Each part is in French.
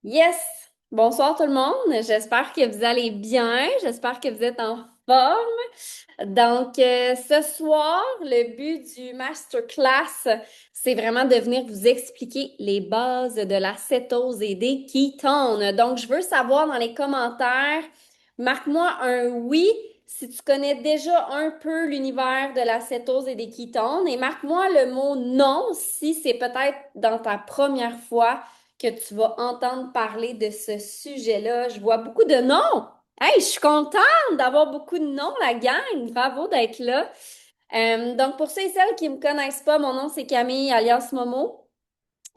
Yes! Bonsoir tout le monde. J'espère que vous allez bien. J'espère que vous êtes en forme. Donc, ce soir, le but du masterclass, c'est vraiment de venir vous expliquer les bases de la cétose et des ketones. Donc, je veux savoir dans les commentaires, marque-moi un oui si tu connais déjà un peu l'univers de la cétose et des ketones et marque-moi le mot non si c'est peut-être dans ta première fois que tu vas entendre parler de ce sujet-là. Je vois beaucoup de noms. Hey, je suis contente d'avoir beaucoup de noms, la gang. Bravo d'être là. Donc, pour ceux et celles qui ne me connaissent pas, mon nom c'est Camille alias Momo.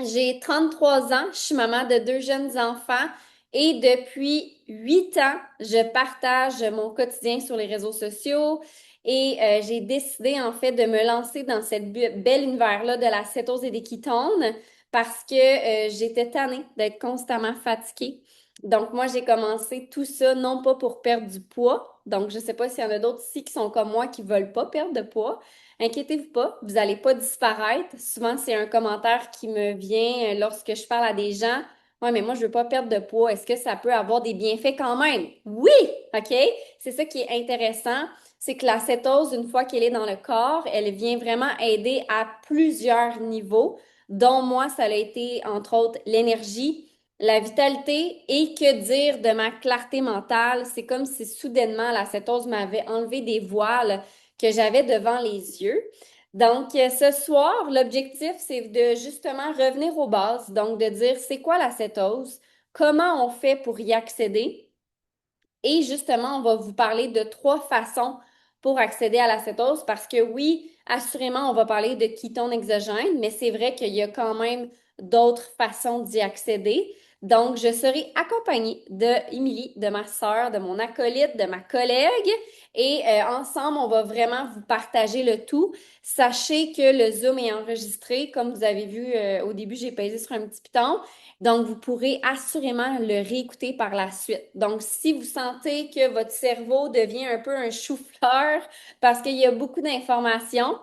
J'ai 33 ans, je suis maman de deux jeunes enfants et depuis 8 ans, je partage mon quotidien sur les réseaux sociaux et j'ai décidé en fait de me lancer dans cette bel univers-là de la cétose et des ketones parce que j'étais tannée d'être constamment fatiguée. Donc moi, j'ai commencé tout ça non pas pour perdre du poids. Donc je sais pas s'il y en a d'autres ici qui sont comme moi qui veulent pas perdre de poids. Inquiétez-vous pas, vous n'allez pas disparaître. Souvent, c'est un commentaire qui me vient lorsque je parle à des gens. Ouais, mais moi, je veux pas perdre de poids. Est-ce que ça peut avoir des bienfaits quand même? Oui! OK? C'est ça qui est intéressant. C'est que la cétose, une fois qu'elle est dans le corps, elle vient vraiment aider à plusieurs niveaux, dont moi, ça a été, entre autres, l'énergie, la vitalité et que dire de ma clarté mentale. C'est comme si soudainement la cétose m'avait enlevé des voiles que j'avais devant les yeux. Donc, ce soir, l'objectif, c'est de justement revenir aux bases, donc de dire c'est quoi la cétose, comment on fait pour y accéder et justement, on va vous parler de trois façons pour accéder à la cétose parce que oui, assurément, on va parler de ketones exogènes, mais c'est vrai qu'il y a quand même d'autres façons d'y accéder. Donc, je serai accompagnée de Émilie, de ma sœur, de mon acolyte, de ma collègue et ensemble, on va vraiment vous partager le tout. Sachez que le Zoom est enregistré. Comme vous avez vu au début, j'ai pesé sur un petit piton. Donc, vous pourrez assurément le réécouter par la suite. Donc, si vous sentez que votre cerveau devient un peu un chou-fleur parce qu'il y a beaucoup d'informations,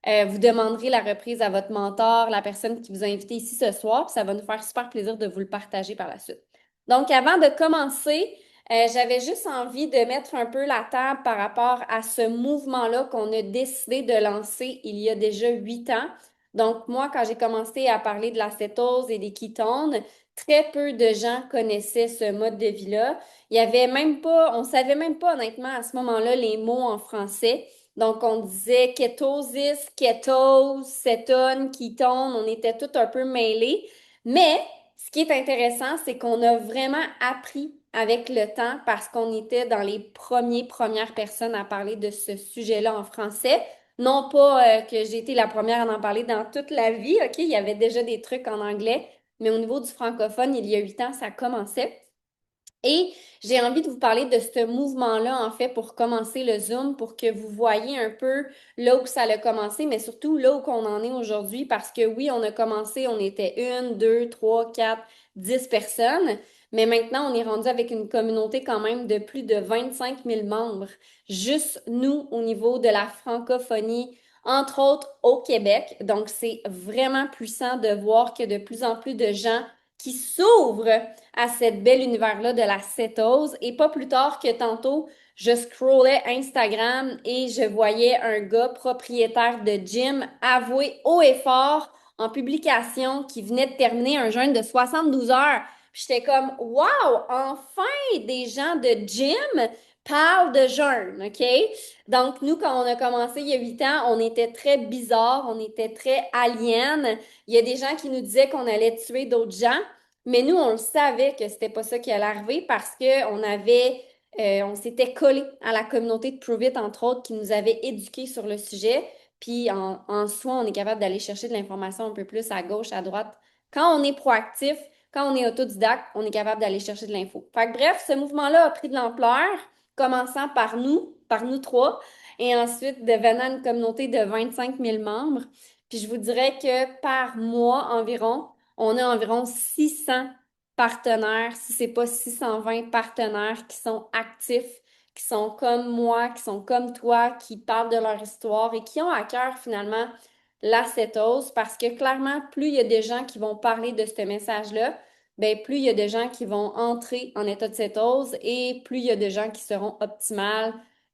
vous demanderez la reprise à votre mentor, la personne qui vous a invité ici ce soir, puis ça va nous faire super plaisir de vous le partager par la suite. Donc, avant de commencer, j'avais juste envie de mettre un peu la table par rapport à ce mouvement-là qu'on a décidé de lancer il y a déjà 8 ans. Donc, moi, quand j'ai commencé à parler de la cétose et des ketones, très peu de gens connaissaient ce mode de vie-là. Il y avait même pas, on savait même pas honnêtement à ce moment-là les mots en français. Donc, on disait kétosis, kétose, cétone, ketone, on était tout un peu mêlés. Mais ce qui est intéressant, c'est qu'on a vraiment appris avec le temps parce qu'on était dans les premières personnes à parler de ce sujet-là en français. Non pas que j'ai été la première à en parler dans toute la vie, OK? Il y avait déjà des trucs en anglais, mais au niveau du francophone, il y a 8 ans, ça commençait. Et j'ai envie de vous parler de ce mouvement-là, en fait, pour commencer le Zoom, pour que vous voyez un peu là où ça a commencé, mais surtout là où on en est aujourd'hui, parce que oui, on a commencé, on était une, deux, trois, quatre, 10 personnes, mais maintenant, on est rendu avec une communauté quand même de plus de 25 000 membres, juste nous au niveau de la francophonie, entre autres au Québec. Donc, c'est vraiment puissant de voir que de plus en plus de gens qui s'ouvrent à cette bel univers-là de la cétose. Et pas plus tard que tantôt, je scrollais Instagram et je voyais un gars propriétaire de gym avouer haut et fort en publication qui venait de terminer un jeûne de 72 heures. Puis j'étais comme, wow, enfin des gens de gym parlent de jeûne, OK? Donc, nous, quand on a commencé il y a 8 ans, on était très bizarre, on était très alien. Il y a des gens qui nous disaient qu'on allait tuer d'autres gens. Mais nous, on le savait que c'était pas ça qui allait arriver parce on s'était collé à la communauté de Prove It, entre autres, qui nous avait éduqués sur le sujet. Puis en soi, on est capable d'aller chercher de l'information un peu plus à gauche, à droite. Quand on est proactif, quand on est autodidacte, on est capable d'aller chercher de l'info. Fait que bref, ce mouvement-là a pris de l'ampleur, commençant par nous trois, et ensuite devenant une communauté de 25 000 membres. Puis je vous dirais que par mois environ, on a environ 600 partenaires, si c'est pas 620 partenaires qui sont actifs, qui sont comme moi, qui sont comme toi, qui parlent de leur histoire et qui ont à cœur finalement la cétose parce que clairement, plus il y a des gens qui vont parler de ce message-là, ben, plus il y a de gens qui vont entrer en état de cétose et plus il y a de gens qui seront optimales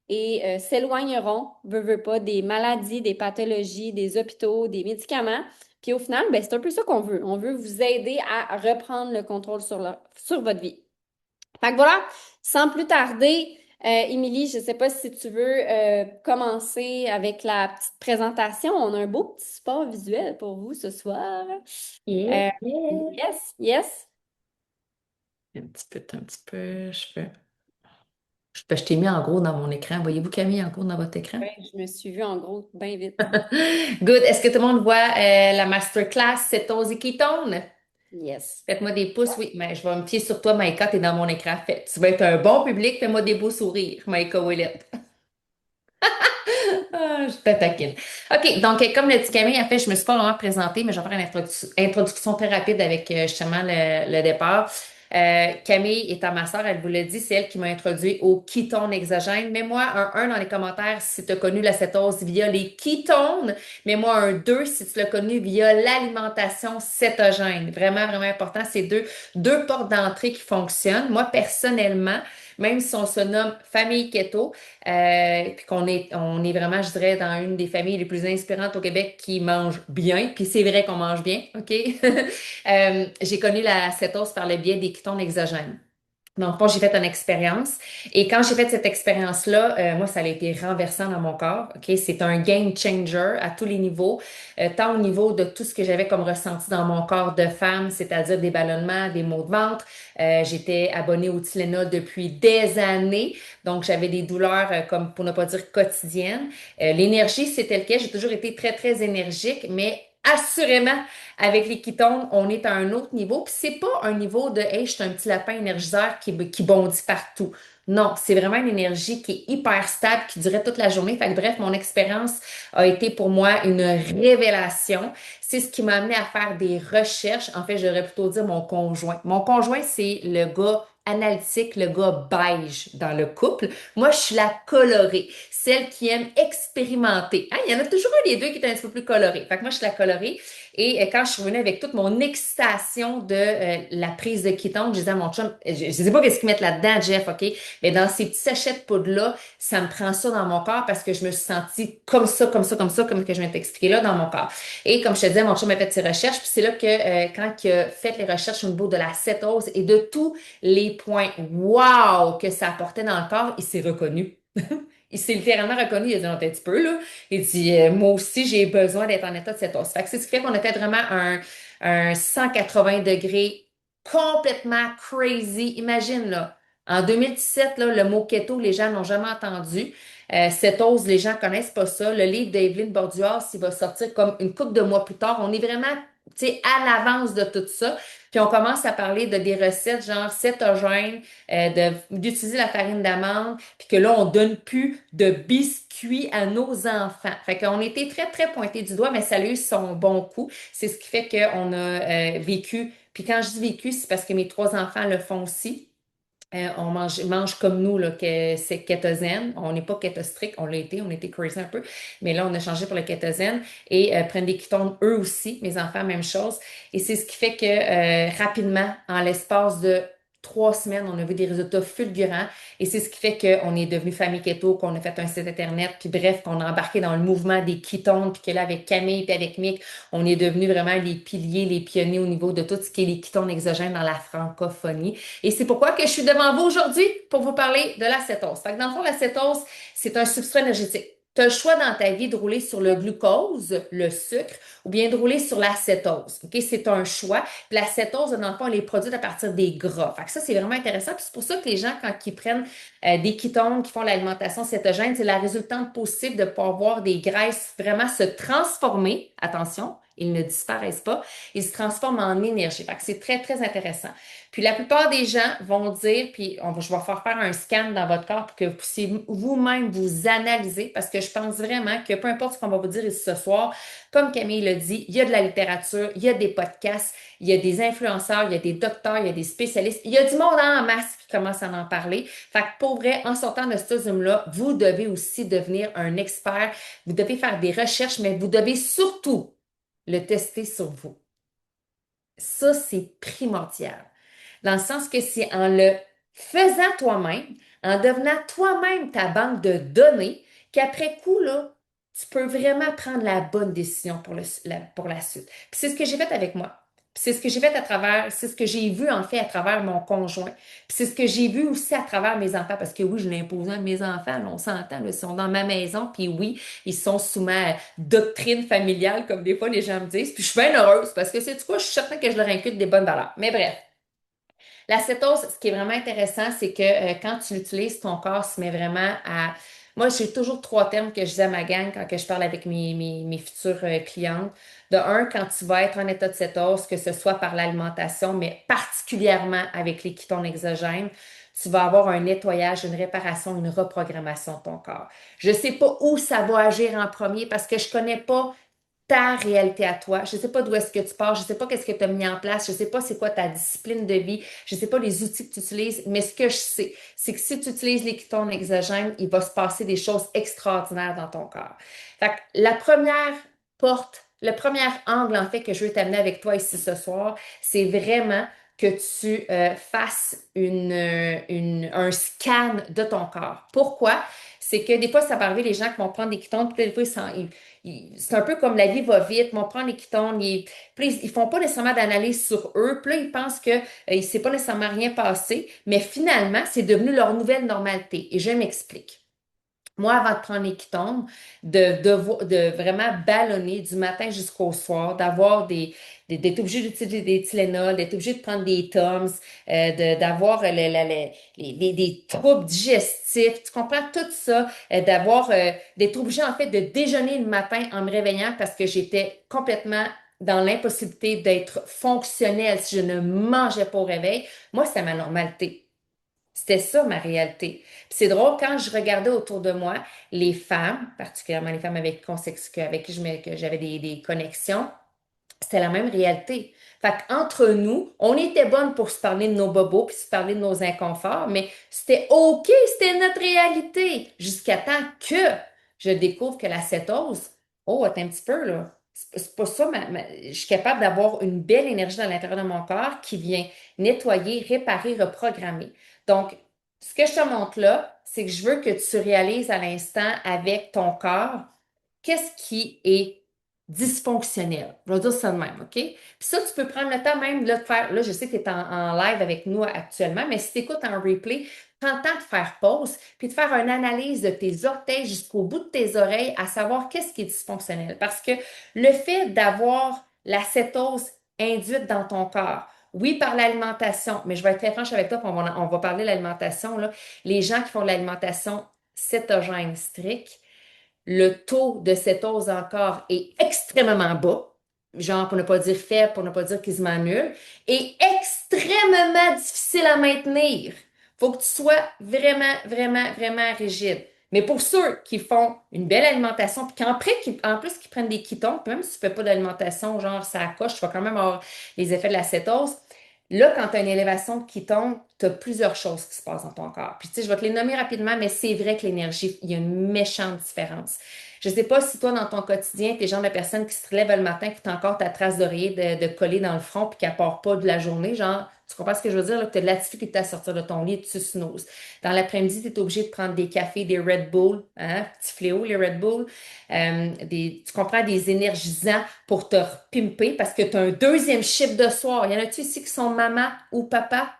et s'éloigneront, veut pas, des maladies, des pathologies, des hôpitaux, des médicaments. Puis au final, ben, c'est un peu ça qu'on veut. On veut vous aider à reprendre le contrôle sur votre vie. Fait que voilà, sans plus tarder, Émilie, je ne sais pas si tu veux commencer avec la petite présentation. On a un beau petit support visuel pour vous ce soir. Yeah, Euh, yeah. yes, yes. Un petit peu, je t'ai mis en gros dans mon écran. Voyez-vous Camille en gros dans votre écran? Ouais, je me suis vue en gros bien vite. Good. Est-ce que tout le monde voit la masterclass cétose et kétone? Yes. Faites-moi des pouces, oui, mais je vais me fier sur toi, Maïka, t'es dans mon écran. Tu vas être un bon public, fais-moi des beaux sourires, Maïka Ouellette. Ah, je te taquine. OK, donc comme le dit Camille, en fait, je me suis pas vraiment présentée, mais je vais faire une introduction très rapide avec justement le départ. Camille étant ma sœur, elle vous l'a dit, c'est elle qui m'a introduit au ketone exogène. Mets-moi un dans les commentaires si tu as connu la cétose via les ketones. Mets-moi un 2 si tu l'as connu via l'alimentation cétogène. Vraiment, vraiment important. C'est deux portes d'entrée qui fonctionnent. Moi, personnellement, même si on se nomme famille keto, puis on est vraiment, je dirais, dans une des familles les plus inspirantes au Québec qui mange bien. Puis c'est vrai qu'on mange bien, OK? J'ai connu la cétose par le biais des ketones exogènes. Donc, moi, j'ai fait une expérience. Et quand j'ai fait cette expérience-là, moi, ça a été renversant dans mon corps. OK? C'est un game changer à tous les niveaux, tant au niveau de tout ce que j'avais comme ressenti dans mon corps de femme, c'est-à-dire des ballonnements, des maux de ventre. J'étais abonnée au Tylenol depuis des années. Donc, j'avais des douleurs, comme pour ne pas dire quotidiennes. L'énergie, c'était lequel. J'ai toujours été très, très énergique, mais assurément, avec les ketones, on est à un autre niveau. Puis c'est pas un niveau de hey, je suis un petit lapin énergiseur qui bondit partout. Non, c'est vraiment une énergie qui est hyper stable, qui durait toute la journée. Fait que bref, mon expérience a été pour moi une révélation. C'est ce qui m'a amené à faire des recherches. En fait, j'aurais plutôt dire mon conjoint. Mon conjoint, c'est le gars analytique, le gars beige dans le couple. Moi, je suis la colorée, celle qui aime expérimenter. Hein, il y en a toujours un des deux qui est un petit peu plus coloré. Fait que moi, je suis la colorée. Et quand je suis revenue avec toute mon excitation de la prise de kétone, je disais à mon chum, je sais pas qu'est-ce qu'ils mettent là-dedans, Jeff, OK? Mais dans ces petits sachets de poudre-là, ça me prend ça dans mon corps parce que je me suis sentie comme ça, comme ça, comme ça, comme que je viens de t'expliquer là dans mon corps. Et comme je te disais, mon chum a fait ses recherches, puis c'est là que quand il a fait les recherches au niveau de la cétose et de tous les points wow que ça apportait dans le corps, il s'est reconnu. Il s'est littéralement reconnu, il a dit, non, un petit peu, là. Il dit, moi aussi, j'ai besoin d'être en état de cétose. Fait que c'est ce qui fait qu'on a fait vraiment un 180 degrés complètement crazy. Imagine, là, en 2017, là, le mot keto, les gens n'ont jamais entendu. Cétose, les gens connaissent pas ça. Le livre d'Evelyne Borduas, il va sortir comme une couple de mois plus tard. On est vraiment, tu sais, à l'avance de tout ça. Puis on commence à parler de des recettes genre cétogènes, d'utiliser la farine d'amande, puis que là, on donne plus de biscuits à nos enfants. Fait qu'on était très, très pointé du doigt, mais ça a eu son bon coup. C'est ce qui fait qu'on a vécu. Puis quand je dis vécu, c'est parce que mes trois enfants le font aussi. On mange comme nous, là, que c'est kétosène. On n'est pas kétostrict, on l'a été, on était crazy un peu. Mais là, on a changé pour le kétosène et prennent des ketones eux aussi. Mes enfants, même chose. Et c'est ce qui fait que rapidement, en l'espace de 3 semaines, on a vu des résultats fulgurants. Et c'est ce qui fait qu'on est devenu famille keto, qu'on a fait un site internet, puis bref, qu'on a embarqué dans le mouvement des ketones, puis que là, avec Camille puis avec Mick, on est devenu vraiment les piliers, les pionniers au niveau de tout ce qui est les ketones exogènes dans la francophonie. Et c'est pourquoi que je suis devant vous aujourd'hui pour vous parler de l'acétose. Fait que dans le fond, l'acétose, c'est un substrat énergétique. Tu as le choix dans ta vie de rouler sur le glucose, le sucre, ou bien de rouler sur l'acétose. OK? C'est un choix. Puis l'acétose, dans le fond, elle est produite à partir des gras. Fait que ça, c'est vraiment intéressant. Puis c'est pour ça que les gens, quand ils prennent des ketones, qui font l'alimentation cétogène, c'est la résultante possible de pouvoir voir des graisses vraiment se transformer. Attention, ils ne disparaissent pas. Ils se transforment en énergie. Fait que c'est très, très intéressant. Puis la plupart des gens vont dire, puis je vais faire un scan dans votre corps pour que vous puissiez vous-même vous analyser, parce que je pense vraiment que peu importe ce qu'on va vous dire ici ce soir, comme Camille l'a dit, il y a de la littérature, il y a des podcasts, il y a des influenceurs, il y a des docteurs, il y a des spécialistes, il y a du monde en masse qui commence à en parler. Fait que pour vrai, en sortant de ce Zoom-là, vous devez aussi devenir un expert, vous devez faire des recherches, mais vous devez surtout le tester sur vous. Ça, c'est primordial. dans le sens que c'est en le faisant toi-même, en devenant toi-même ta banque de données, qu'après coup, là, tu peux vraiment prendre la bonne décision pour la suite. Puis c'est ce que j'ai fait avec moi. Puis c'est ce que j'ai fait à travers, c'est ce que j'ai vu en fait à travers mon conjoint. Puis c'est ce que j'ai vu aussi à travers mes enfants, parce que oui, je l'ai imposé à mes enfants, là, on s'entend, là, ils sont dans ma maison, puis oui, ils sont sous ma doctrine familiale, comme des fois les gens me disent, puis je suis bien heureuse, parce que c'est du coup, je suis certaine que je leur inculque des bonnes valeurs. Mais bref. L'acétose, ce qui est vraiment intéressant, c'est que quand tu l'utilises, ton corps se met vraiment à... Moi, j'ai toujours trois termes que je dis à ma gang quand que je parle avec mes futures clientes. De un, quand tu vas être en état de cétose, que ce soit par l'alimentation, mais particulièrement avec les ketones exogènes, tu vas avoir un nettoyage, une réparation, une reprogrammation de ton corps. Je ne sais pas où ça va agir en premier parce que je ne connais pas ta réalité à toi. Je ne sais pas d'où est-ce que tu pars, je ne sais pas qu'est-ce que tu as mis en place, je ne sais pas c'est quoi ta discipline de vie, je ne sais pas les outils que tu utilises, mais ce que je sais, c'est que si tu utilises les ketones exogènes, il va se passer des choses extraordinaires dans ton corps. Fait que la première porte, le premier angle en fait que je veux t'amener avec toi ici ce soir, c'est vraiment que tu fasses un scan de ton corps. Pourquoi? C'est que des fois, ça va arriver les gens qui vont prendre des ketones, puis des fois, c'est un peu comme la vie va vite, ils vont prendre les ketones, puis ils font pas nécessairement d'analyse sur eux, puis là, ils pensent que il s'est pas nécessairement rien passé, mais finalement, c'est devenu leur nouvelle normalité. Et je m'explique. Moi, avant de prendre les ketones, de vraiment ballonner du matin jusqu'au soir, d'avoir d'être obligé d'utiliser des Tylenol, d'être obligé de prendre des Tums, d'avoir des troubles digestifs, tu comprends tout ça, d'être obligé en fait de déjeuner le matin en me réveillant parce que j'étais complètement dans l'impossibilité d'être fonctionnelle si je ne mangeais pas au réveil. Moi, c'est ma normalité. C'était ça ma réalité. Puis c'est drôle, quand je regardais autour de moi, les femmes, particulièrement les femmes avec qui que j'avais des connexions, c'était la même réalité. Fait qu'entre nous, on était bonnes pour se parler de nos bobos puis se parler de nos inconforts, mais c'était OK, c'était notre réalité. Jusqu'à temps que je découvre que la cétose, oh, attends un petit peu, là. C'est pas ça, je suis capable d'avoir une belle énergie dans l'intérieur de mon corps qui vient nettoyer, réparer, reprogrammer. Donc, ce que je te montre là, c'est que je veux que tu réalises à l'instant avec ton corps qu'est-ce qui est dysfonctionnel. Je vais dire ça de même, OK? Puis ça, tu peux prendre le temps même là, de faire. Là, je sais que tu es en live avec nous actuellement, mais si tu écoutes en replay, prends le temps de faire pause, puis de faire une analyse de tes orteils jusqu'au bout de tes oreilles, à savoir qu'est-ce qui est dysfonctionnel. Parce que le fait d'avoir la cétose induite dans ton corps, oui, par l'alimentation, mais je vais être très franche avec toi, puis on va parler de l'alimentation, là. Les gens qui font de l'alimentation cétogène stricte, le taux de cétose encore est extrêmement bas, genre pour ne pas dire faible, pour ne pas dire quasiment nul, et extrêmement difficile à maintenir. Faut que tu sois vraiment, vraiment, vraiment rigide. Mais pour ceux qui font une belle alimentation, puis en plus qu'ils prennent des ketones, puis même si tu ne fais pas d'alimentation, genre ça coche, tu vas quand même avoir les effets de la cétose. Là, quand tu as une élévation de ketone, tu as plusieurs choses qui se passent dans ton corps. Puis, tu sais, je vais te les nommer rapidement, mais c'est vrai que l'énergie, il y a une méchante différence. Je sais pas si toi, dans ton quotidien, tu es le genre de personne qui se relève le matin, qui a encore ta trace d'oreiller de coller dans le front, puis qui ne part pas de la journée. Genre, tu comprends ce que je veux dire? Là, que tu as de la difficulté à sortir de ton lit et tu snoozes. Dans l'après-midi, tu es obligé de prendre des cafés, des Red Bull, hein? Petit fléau, les Red Bull. Tu comprends, des énergisants pour te pimper parce que tu as un deuxième chiffre de soir. Y en a-tu ici qui sont maman ou papa?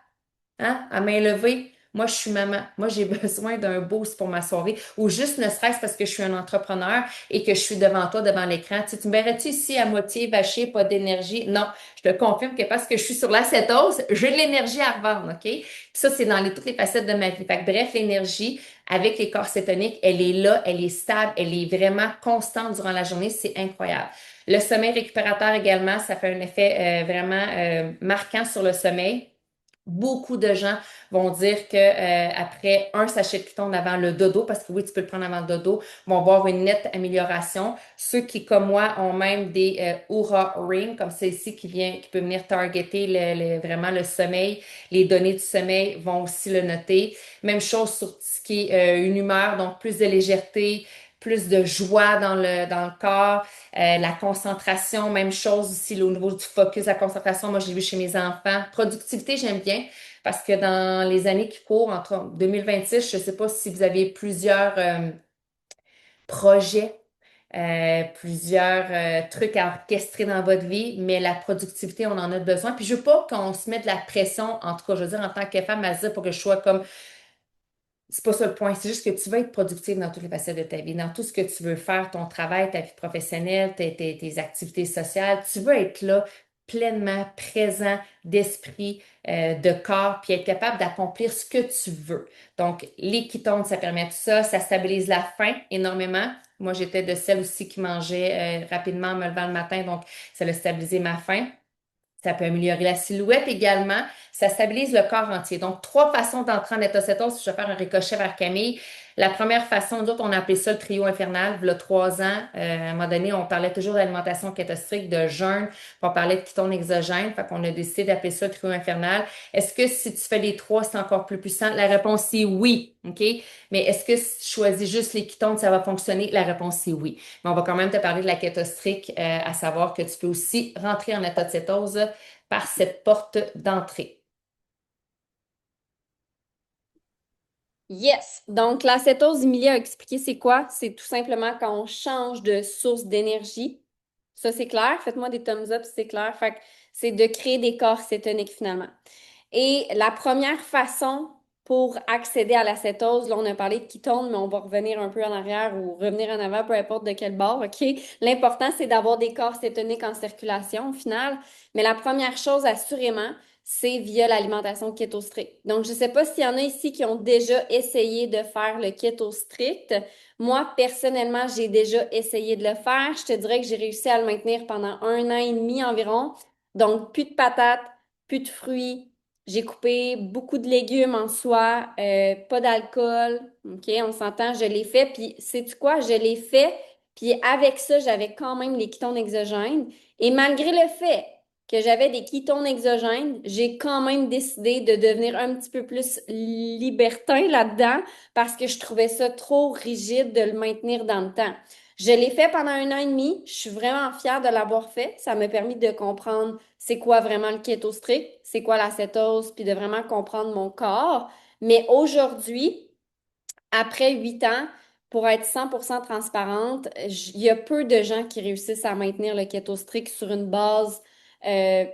Hein? À main levée. Moi, je suis maman. Moi, j'ai besoin d'un boost pour ma soirée ou juste ne serait-ce parce que je suis un entrepreneur et que je suis devant toi, devant l'écran. Tu me verrais-tu ici à moitié vachée, pas d'énergie? Non, je te confirme que parce que je suis sur l'acétose, j'ai de l'énergie à revendre, OK? Puis ça, c'est dans toutes les facettes de ma vie. Fait que, bref, l'énergie avec les corps cétoniques, elle est là, elle est stable, elle est vraiment constante durant la journée. C'est incroyable. Le sommeil récupérateur également, ça fait un effet vraiment marquant sur le sommeil. Beaucoup de gens vont dire que après un sachet de Python avant le dodo, parce que oui, tu peux le prendre avant le dodo, vont voir une nette amélioration. Ceux qui, comme moi, ont même des Oura Ring, comme celle-ci qui peut venir targeter vraiment le sommeil, les données du sommeil vont aussi le noter. Même chose sur ce qui est une humeur, donc plus de légèreté, plus de joie dans le corps, la concentration, même chose aussi là, au niveau du focus, la concentration, moi je l'ai vu chez mes enfants. Productivité, j'aime bien parce que dans les années qui courent, entre 2026, je ne sais pas si vous avez plusieurs projets, plusieurs trucs à orchestrer dans votre vie, mais la productivité, on en a besoin. Puis je veux pas qu'on se mette de la pression, en tout cas, je veux dire, en tant que femme, à se dire pour que je sois comme c'est pas ça le point, c'est juste que tu vas être productive dans toutes les facettes de ta vie, dans tout ce que tu veux faire, ton travail, ta vie professionnelle, tes activités sociales. Tu veux être là pleinement présent d'esprit, de corps, puis être capable d'accomplir ce que tu veux. Donc, les ketones, ça permet tout ça, ça stabilise la faim énormément. Moi, j'étais de celles aussi qui mangeaient rapidement en me levant le matin, donc ça a stabilisé ma faim. Ça peut améliorer la silhouette également. Ça stabilise le corps entier. Donc, trois façons d'entrer en état cétose. Si je vais faire un ricochet vers Camille. La première façon, nous autres, on a appelé ça le trio infernal. Il y a 3 ans, à un moment donné, on parlait toujours d'alimentation kétostrique, de jeûne, puis on parlait de ketone exogène. Fait qu'on a décidé d'appeler ça le trio infernal. Est-ce que si tu fais les trois, c'est encore plus puissant? La réponse est oui. OK? Mais est-ce que si tu choisis juste les ketones, ça va fonctionner? La réponse est oui. Mais on va quand même te parler de la kétostrique, à savoir que tu peux aussi rentrer en état de cétose par cette porte d'entrée. Yes. Donc, l'acétose, Emilie a expliqué c'est quoi? C'est tout simplement quand on change de source d'énergie. Ça, c'est clair. Faites-moi des thumbs up si c'est clair. Fait que c'est de créer des corps cétoniques finalement. Et la première façon pour accéder à l'acétose, là, on a parlé de ketone, mais on va revenir un peu en arrière ou revenir en avant, peu importe de quel bord, OK? L'important, c'est d'avoir des corps cétoniques en circulation au final. Mais la première chose, assurément, c'est via l'alimentation keto strict. Donc, je ne sais pas s'il y en a ici qui ont déjà essayé de faire le keto strict. Moi, personnellement, j'ai déjà essayé de le faire. Je te dirais que j'ai réussi à le maintenir pendant 1 an et demi environ. Donc, plus de patates, plus de fruits. J'ai coupé beaucoup de légumes en soi, pas d'alcool. OK, on s'entend, je l'ai fait. Puis, sais-tu quoi? Je l'ai fait. Puis, avec ça, j'avais quand même les ketones exogènes. Et malgré le fait que j'avais des ketones exogènes, j'ai quand même décidé de devenir un petit peu plus libertin là-dedans parce que je trouvais ça trop rigide de le maintenir dans le temps. Je l'ai fait pendant 1 an et demi. Je suis vraiment fière de l'avoir fait. Ça m'a permis de comprendre c'est quoi vraiment le keto strict, c'est quoi la cétose, puis de vraiment comprendre mon corps. Mais aujourd'hui, après 8 ans, pour être 100% transparente, il y a peu de gens qui réussissent à maintenir le keto strict sur une base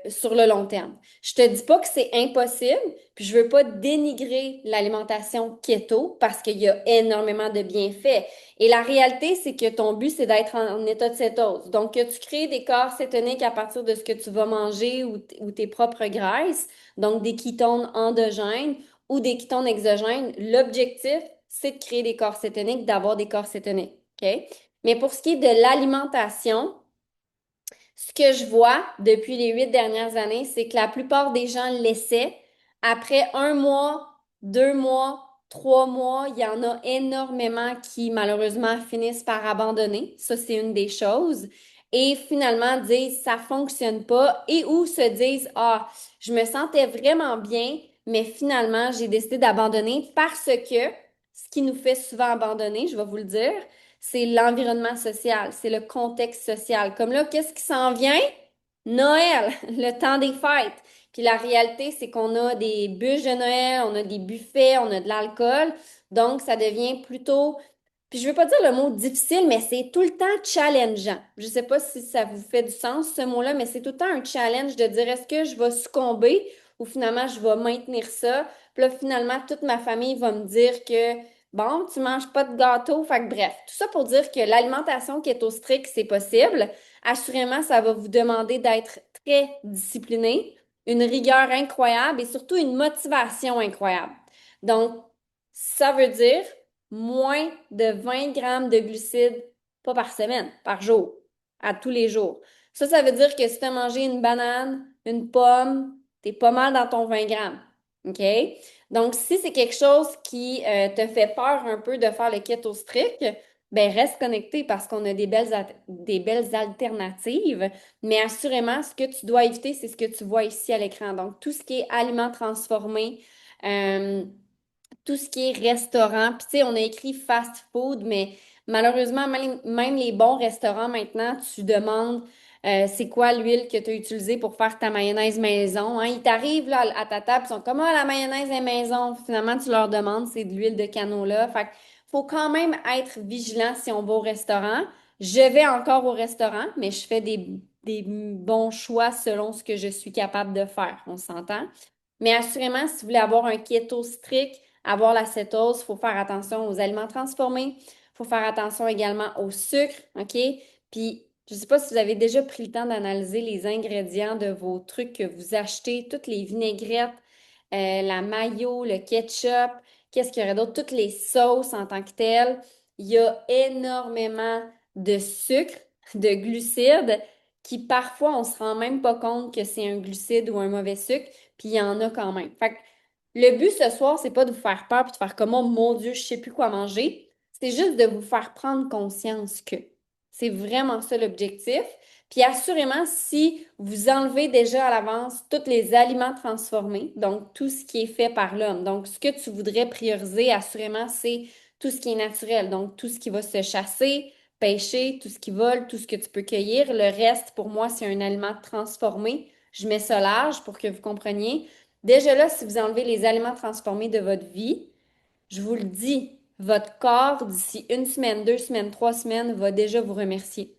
sur le long terme. Je te dis pas que c'est impossible, puis je veux pas dénigrer l'alimentation keto parce qu'il y a énormément de bienfaits. Et la réalité, c'est que ton but, c'est d'être en état de cétose. Donc, que tu crées des corps cétoniques à partir de ce que tu vas manger ou tes propres graisses, donc des ketones endogènes ou des ketones exogènes, l'objectif, c'est de créer des corps cétoniques, d'avoir des corps cétoniques. OK? Mais pour ce qui est de l'alimentation, ce que je vois depuis les 8 dernières années, c'est que la plupart des gens l'essaient. Après 1 mois, 2 mois, 3 mois, il y en a énormément qui malheureusement finissent par abandonner. Ça, c'est une des choses. Et finalement disent ça fonctionne pas et ou se disent ah, je me sentais vraiment bien, mais finalement j'ai décidé d'abandonner parce que ce qui nous fait souvent abandonner, je vais vous le dire, c'est l'environnement social, c'est le contexte social. Comme là, qu'est-ce qui s'en vient? Noël, le temps des fêtes. Puis la réalité, c'est qu'on a des bûches de Noël, on a des buffets, on a de l'alcool. Donc, ça devient plutôt, puis je veux pas dire le mot difficile, mais c'est tout le temps challengeant. Je sais pas si ça vous fait du sens, ce mot-là, mais c'est tout le temps un challenge de dire est-ce que je vais succomber ou finalement je vais maintenir ça. Puis là, finalement, toute ma famille va me dire que bon, tu manges pas de gâteau. Fait que bref, tout ça pour dire que l'alimentation keto strict, c'est possible. Assurément, ça va vous demander d'être très discipliné, une rigueur incroyable et surtout une motivation incroyable. Donc, ça veut dire moins de 20 grammes de glucides, pas par semaine, par jour, à tous les jours. Ça veut dire que si tu as mangé une banane, une pomme, t'es pas mal dans ton 20 grammes. OK? Donc, si c'est quelque chose qui te fait peur un peu de faire le keto strict, ben reste connecté parce qu'on a des belles alternatives. Mais assurément, ce que tu dois éviter, c'est ce que tu vois ici à l'écran. Donc, tout ce qui est aliments transformés, euh, tout ce qui est restaurant. Puis, tu sais, on a écrit fast food, mais Malheureusement, même les bons restaurants maintenant, tu demandes c'est quoi l'huile que tu as utilisée pour faire ta mayonnaise maison. Hein. Ils t'arrivent là, à ta table, ils sont comme ah, la mayonnaise est maison. Finalement, tu leur demandes, c'est de l'huile de canola. Fait que faut quand même être vigilant si on va au restaurant. Je vais encore au restaurant, mais je fais des bons choix selon ce que je suis capable de faire. On s'entend? Mais assurément, si vous voulez avoir un keto strict, avoir la cétose, il faut faire attention aux aliments transformés. Il faut faire attention également au sucre, OK? Puis, je ne sais pas si vous avez déjà pris le temps d'analyser les ingrédients de vos trucs que vous achetez, toutes les vinaigrettes, la mayo, le ketchup, qu'est-ce qu'il y aurait d'autre? Toutes les sauces en tant que telles. Il y a énormément de sucre, de glucides, qui parfois, on ne se rend même pas compte que c'est un glucide ou un mauvais sucre, puis il y en a quand même. Fait que le but ce soir, c'est pas de vous faire peur puis de faire comme oh mon Dieu, je sais plus quoi manger. C'est juste de vous faire prendre conscience que c'est vraiment ça l'objectif. Puis assurément, si vous enlevez déjà à l'avance tous les aliments transformés, donc tout ce qui est fait par l'homme, donc ce que tu voudrais prioriser, assurément, c'est tout ce qui est naturel, donc tout ce qui va se chasser, pêcher, tout ce qui vole, tout ce que tu peux cueillir. Le reste, pour moi, c'est un aliment transformé. Je mets ça large pour que vous compreniez. Déjà là, si vous enlevez les aliments transformés de votre vie, je vous le dis, votre corps, d'ici une semaine, 2 semaines, 3 semaines, va déjà vous remercier.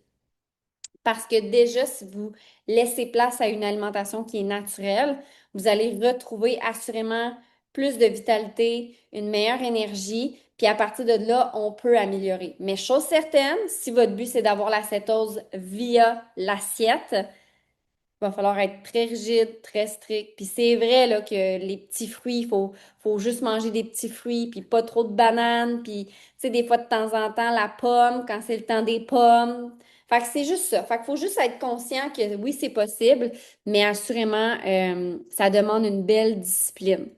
Parce que déjà, si vous laissez place à une alimentation qui est naturelle, vous allez retrouver assurément plus de vitalité, une meilleure énergie, puis à partir de là, on peut améliorer. Mais chose certaine, si votre but c'est d'avoir la cétose via l'assiette, va falloir être très rigide, très strict. Puis c'est vrai là, que les petits fruits, faut juste manger des petits fruits, puis pas trop de bananes, puis tu sais, des fois de temps en temps, la pomme, quand c'est le temps des pommes. Fait que c'est juste ça. Fait qu'il faut juste être conscient que oui, c'est possible, mais assurément, ça demande une belle discipline.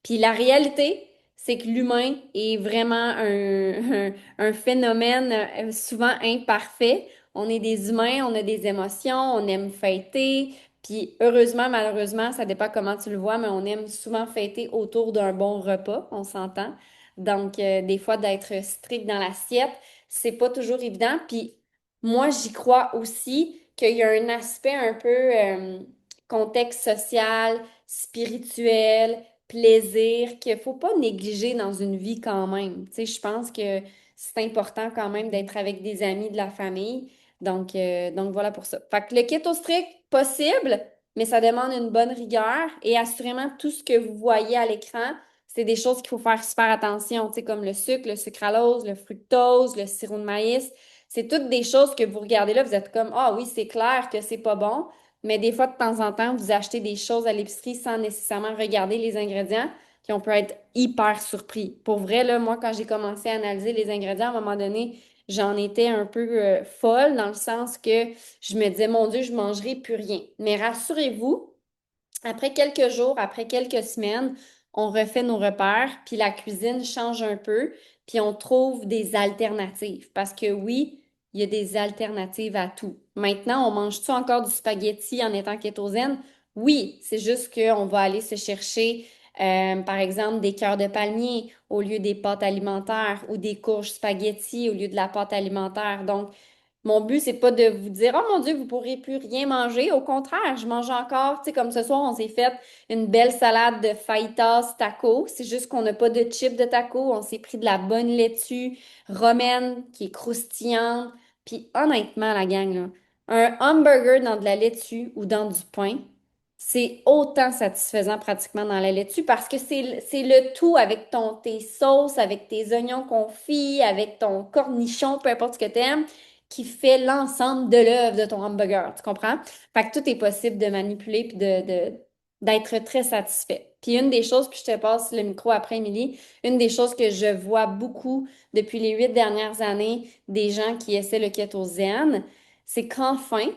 Puis la réalité, c'est que l'humain est vraiment un phénomène souvent imparfait. On est des humains, on a des émotions, on aime fêter. Puis heureusement, malheureusement, ça dépend comment tu le vois, mais on aime souvent fêter autour d'un bon repas, on s'entend. Donc, des fois, d'être strict dans l'assiette, c'est pas toujours évident. Puis moi, j'y crois aussi qu'il y a un aspect un peu contexte social, spirituel, plaisir, qu'il faut pas négliger dans une vie quand même. Tu sais, je pense que c'est important quand même d'être avec des amis, de la famille. Donc voilà pour ça. Fait que le keto strict, possible, mais ça demande une bonne rigueur et assurément tout ce que vous voyez à l'écran, c'est des choses qu'il faut faire super attention, tu sais, comme le sucralose, le fructose, le sirop de maïs. C'est toutes des choses que vous regardez là, vous êtes comme, ah oui, c'est clair que c'est pas bon, mais des fois, de temps en temps, vous achetez des choses à l'épicerie sans nécessairement regarder les ingrédients, puis on peut être hyper surpris. Pour vrai, là, moi, quand j'ai commencé à analyser les ingrédients, à un moment donné, j'en étais un peu folle dans le sens que je me disais, mon Dieu, je mangerai plus rien. Mais rassurez-vous, après quelques jours, après quelques semaines, on refait nos repères, puis la cuisine change un peu, puis on trouve des alternatives. Parce que oui, il y a des alternatives à tout. Maintenant, on mange-tu encore du spaghetti en étant kétosène? Oui, c'est juste qu'on va aller se chercher, par exemple, des cœurs de palmier au lieu des pâtes alimentaires ou des courges spaghetti au lieu de la pâte alimentaire. Donc, mon but, c'est pas de vous dire, oh mon Dieu, vous pourrez plus rien manger. Au contraire, je mange encore, tu sais, comme ce soir, on s'est fait une belle salade de fajitas taco. C'est juste qu'on n'a pas de chips de taco. On s'est pris de la bonne laitue romaine qui est croustillante. Puis honnêtement, la gang, là, un hamburger dans de la laitue ou dans du pain, c'est autant satisfaisant pratiquement dans la laitue parce que c'est le tout avec tes sauces, avec tes oignons confits, avec ton cornichon, peu importe ce que t'aimes qui fait l'ensemble de l'œuvre de ton hamburger. Tu comprends? Fait que tout est possible de manipuler puis d'être très satisfait. Puis une des choses, puis je te passe le micro après, Émilie, une des choses que je vois beaucoup depuis les 8 dernières années des gens qui essaient le keto zen, c'est qu'enfin,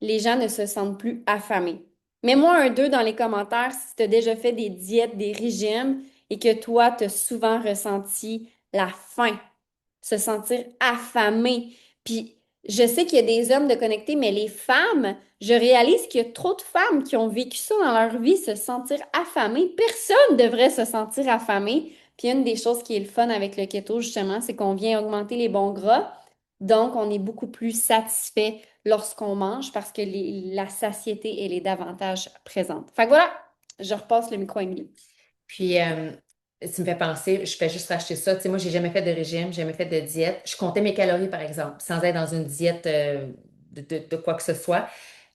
les gens ne se sentent plus affamés. Mets-moi un 2 dans les commentaires si tu as déjà fait des diètes, des régimes et que toi, tu as souvent ressenti la faim, se sentir affamé. Puis je sais qu'il y a des hommes de connectés, mais les femmes, je réalise qu'il y a trop de femmes qui ont vécu ça dans leur vie, se sentir affamées. Personne devrait se sentir affamé, Puis une des choses qui est le fun avec le keto, justement, c'est qu'on vient augmenter les bons gras. Donc, on est beaucoup plus satisfait lorsqu'on mange parce que la satiété, elle est davantage présente. Fait que voilà, je repasse le micro à Émilie. Puis, tu me fais penser, je fais juste racheter ça. Tu sais, moi, j'ai jamais fait de régime, j'ai jamais fait de diète. Je comptais mes calories, par exemple, sans être dans une diète de quoi que ce soit.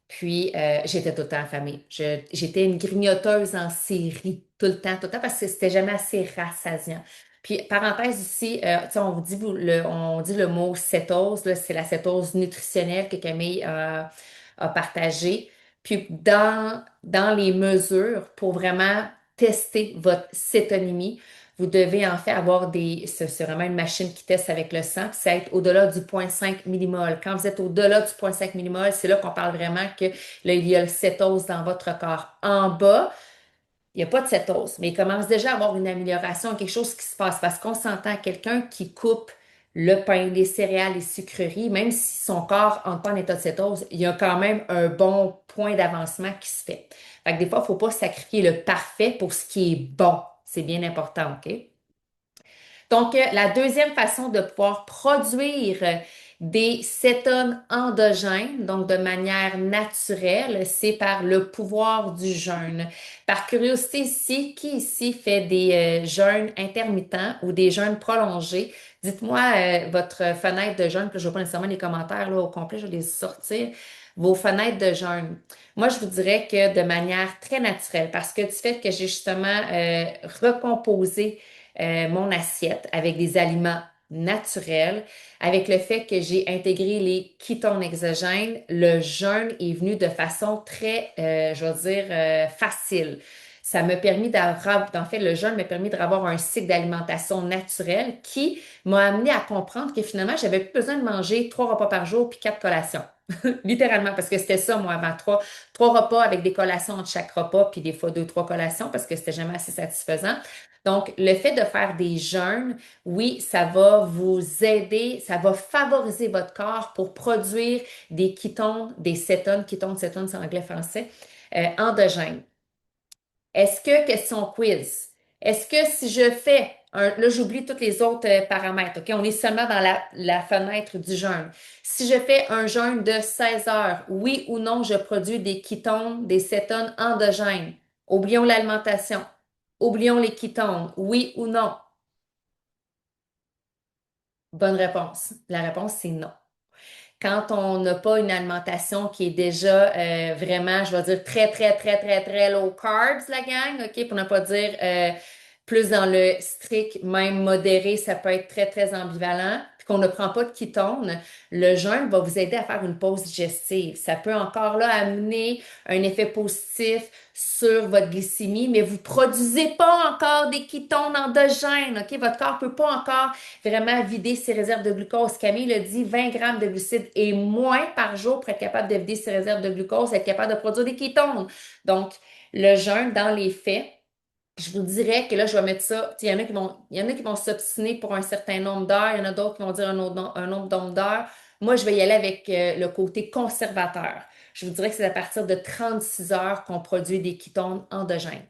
Puis, j'étais tout le temps affamée. J'étais une grignoteuse en série, tout le temps, parce que c'était jamais assez rassasiant. Puis, parenthèse ici, tu sais, on dit le mot cétose, là, c'est la cétose nutritionnelle que Camille a partagée. Puis, dans les mesures pour vraiment tester votre cétonémie, vous devez en fait avoir c'est vraiment une machine qui teste avec le sang, puis c'est être au-delà du 0,5 millimol. Quand vous êtes au-delà du 0,5 millimol, c'est là qu'on parle vraiment que là, il y a le cétose dans votre corps. En bas, il n'y a pas de cétose, mais il commence déjà à avoir une amélioration, quelque chose qui se passe parce qu'on s'entend quelqu'un qui coupe le pain, les céréales, les sucreries, même si son corps entre pas en état de cétose, il y a quand même un bon point d'avancement qui se fait. Fait que des fois, il ne faut pas sacrifier le parfait pour ce qui est bon. C'est bien important, OK? Donc, la deuxième façon de pouvoir produire des cétones endogènes, donc de manière naturelle, c'est par le pouvoir du jeûne. Par curiosité ici, qui ici fait des jeûnes intermittents ou des jeûnes prolongés? Dites-moi votre fenêtre de jeûne, puis je ne vois pas nécessairement les commentaires là, au complet, je vais les sortir. Vos fenêtres de jeûne. Moi, je vous dirais que de manière très naturelle, parce que du fait que j'ai justement recomposé mon assiette avec des aliments naturels, avec le fait que j'ai intégré les ketones exogènes, le jeûne est venu de façon très, je vais dire, facile. Ça m'a permis d'avoir, en fait, le jeûne m'a permis d'avoir un cycle d'alimentation naturel qui m'a amené à comprendre que finalement, j'avais plus besoin de manger 3 repas par jour puis 4 collations. Littéralement, parce que c'était ça, moi, avant trois repas avec des collations entre chaque repas, puis des fois 2, 3 collations, parce que c'était jamais assez satisfaisant. Donc, le fait de faire des jeûnes, oui, ça va vous aider, ça va favoriser votre corps pour produire des ketones, des cétones, cétones, c'est anglais-français, endogènes. Est-ce que, question quiz, est-ce que si je fais là j'oublie tous les autres paramètres, OK? On est seulement dans la fenêtre du jeûne. Si je fais un jeûne de 16 heures, oui ou non, je produis des ketones, des cétones endogènes. Oublions l'alimentation. Oublions les ketones, oui ou non? Bonne réponse. La réponse, c'est non. Quand on n'a pas une alimentation qui est déjà vraiment, je vais dire, très, très, très, très, très low carbs, la gang, OK, pour ne pas dire plus dans le strict, même modéré, ça peut être très, très ambivalent, puis qu'on ne prend pas de ketones, le jeûne va vous aider à faire une pause digestive. Ça peut encore là amener un effet positif sur votre glycémie, mais vous produisez pas encore des ketones endogènes, OK? Votre corps peut pas encore vraiment vider ses réserves de glucose. Camille le dit, 20 grammes de glucides et moins par jour pour être capable de vider ses réserves de glucose, être capable de produire des kétones. Donc, le jeûne, dans les faits, je vous dirais que là, je vais mettre ça. Il y en a qui vont s'obstiner pour un certain nombre d'heures. Il y en a d'autres qui vont dire un nombre d'heures. Moi, je vais y aller avec le côté conservateur. Je vous dirais que c'est à partir de 36 heures qu'on produit des ketones endogènes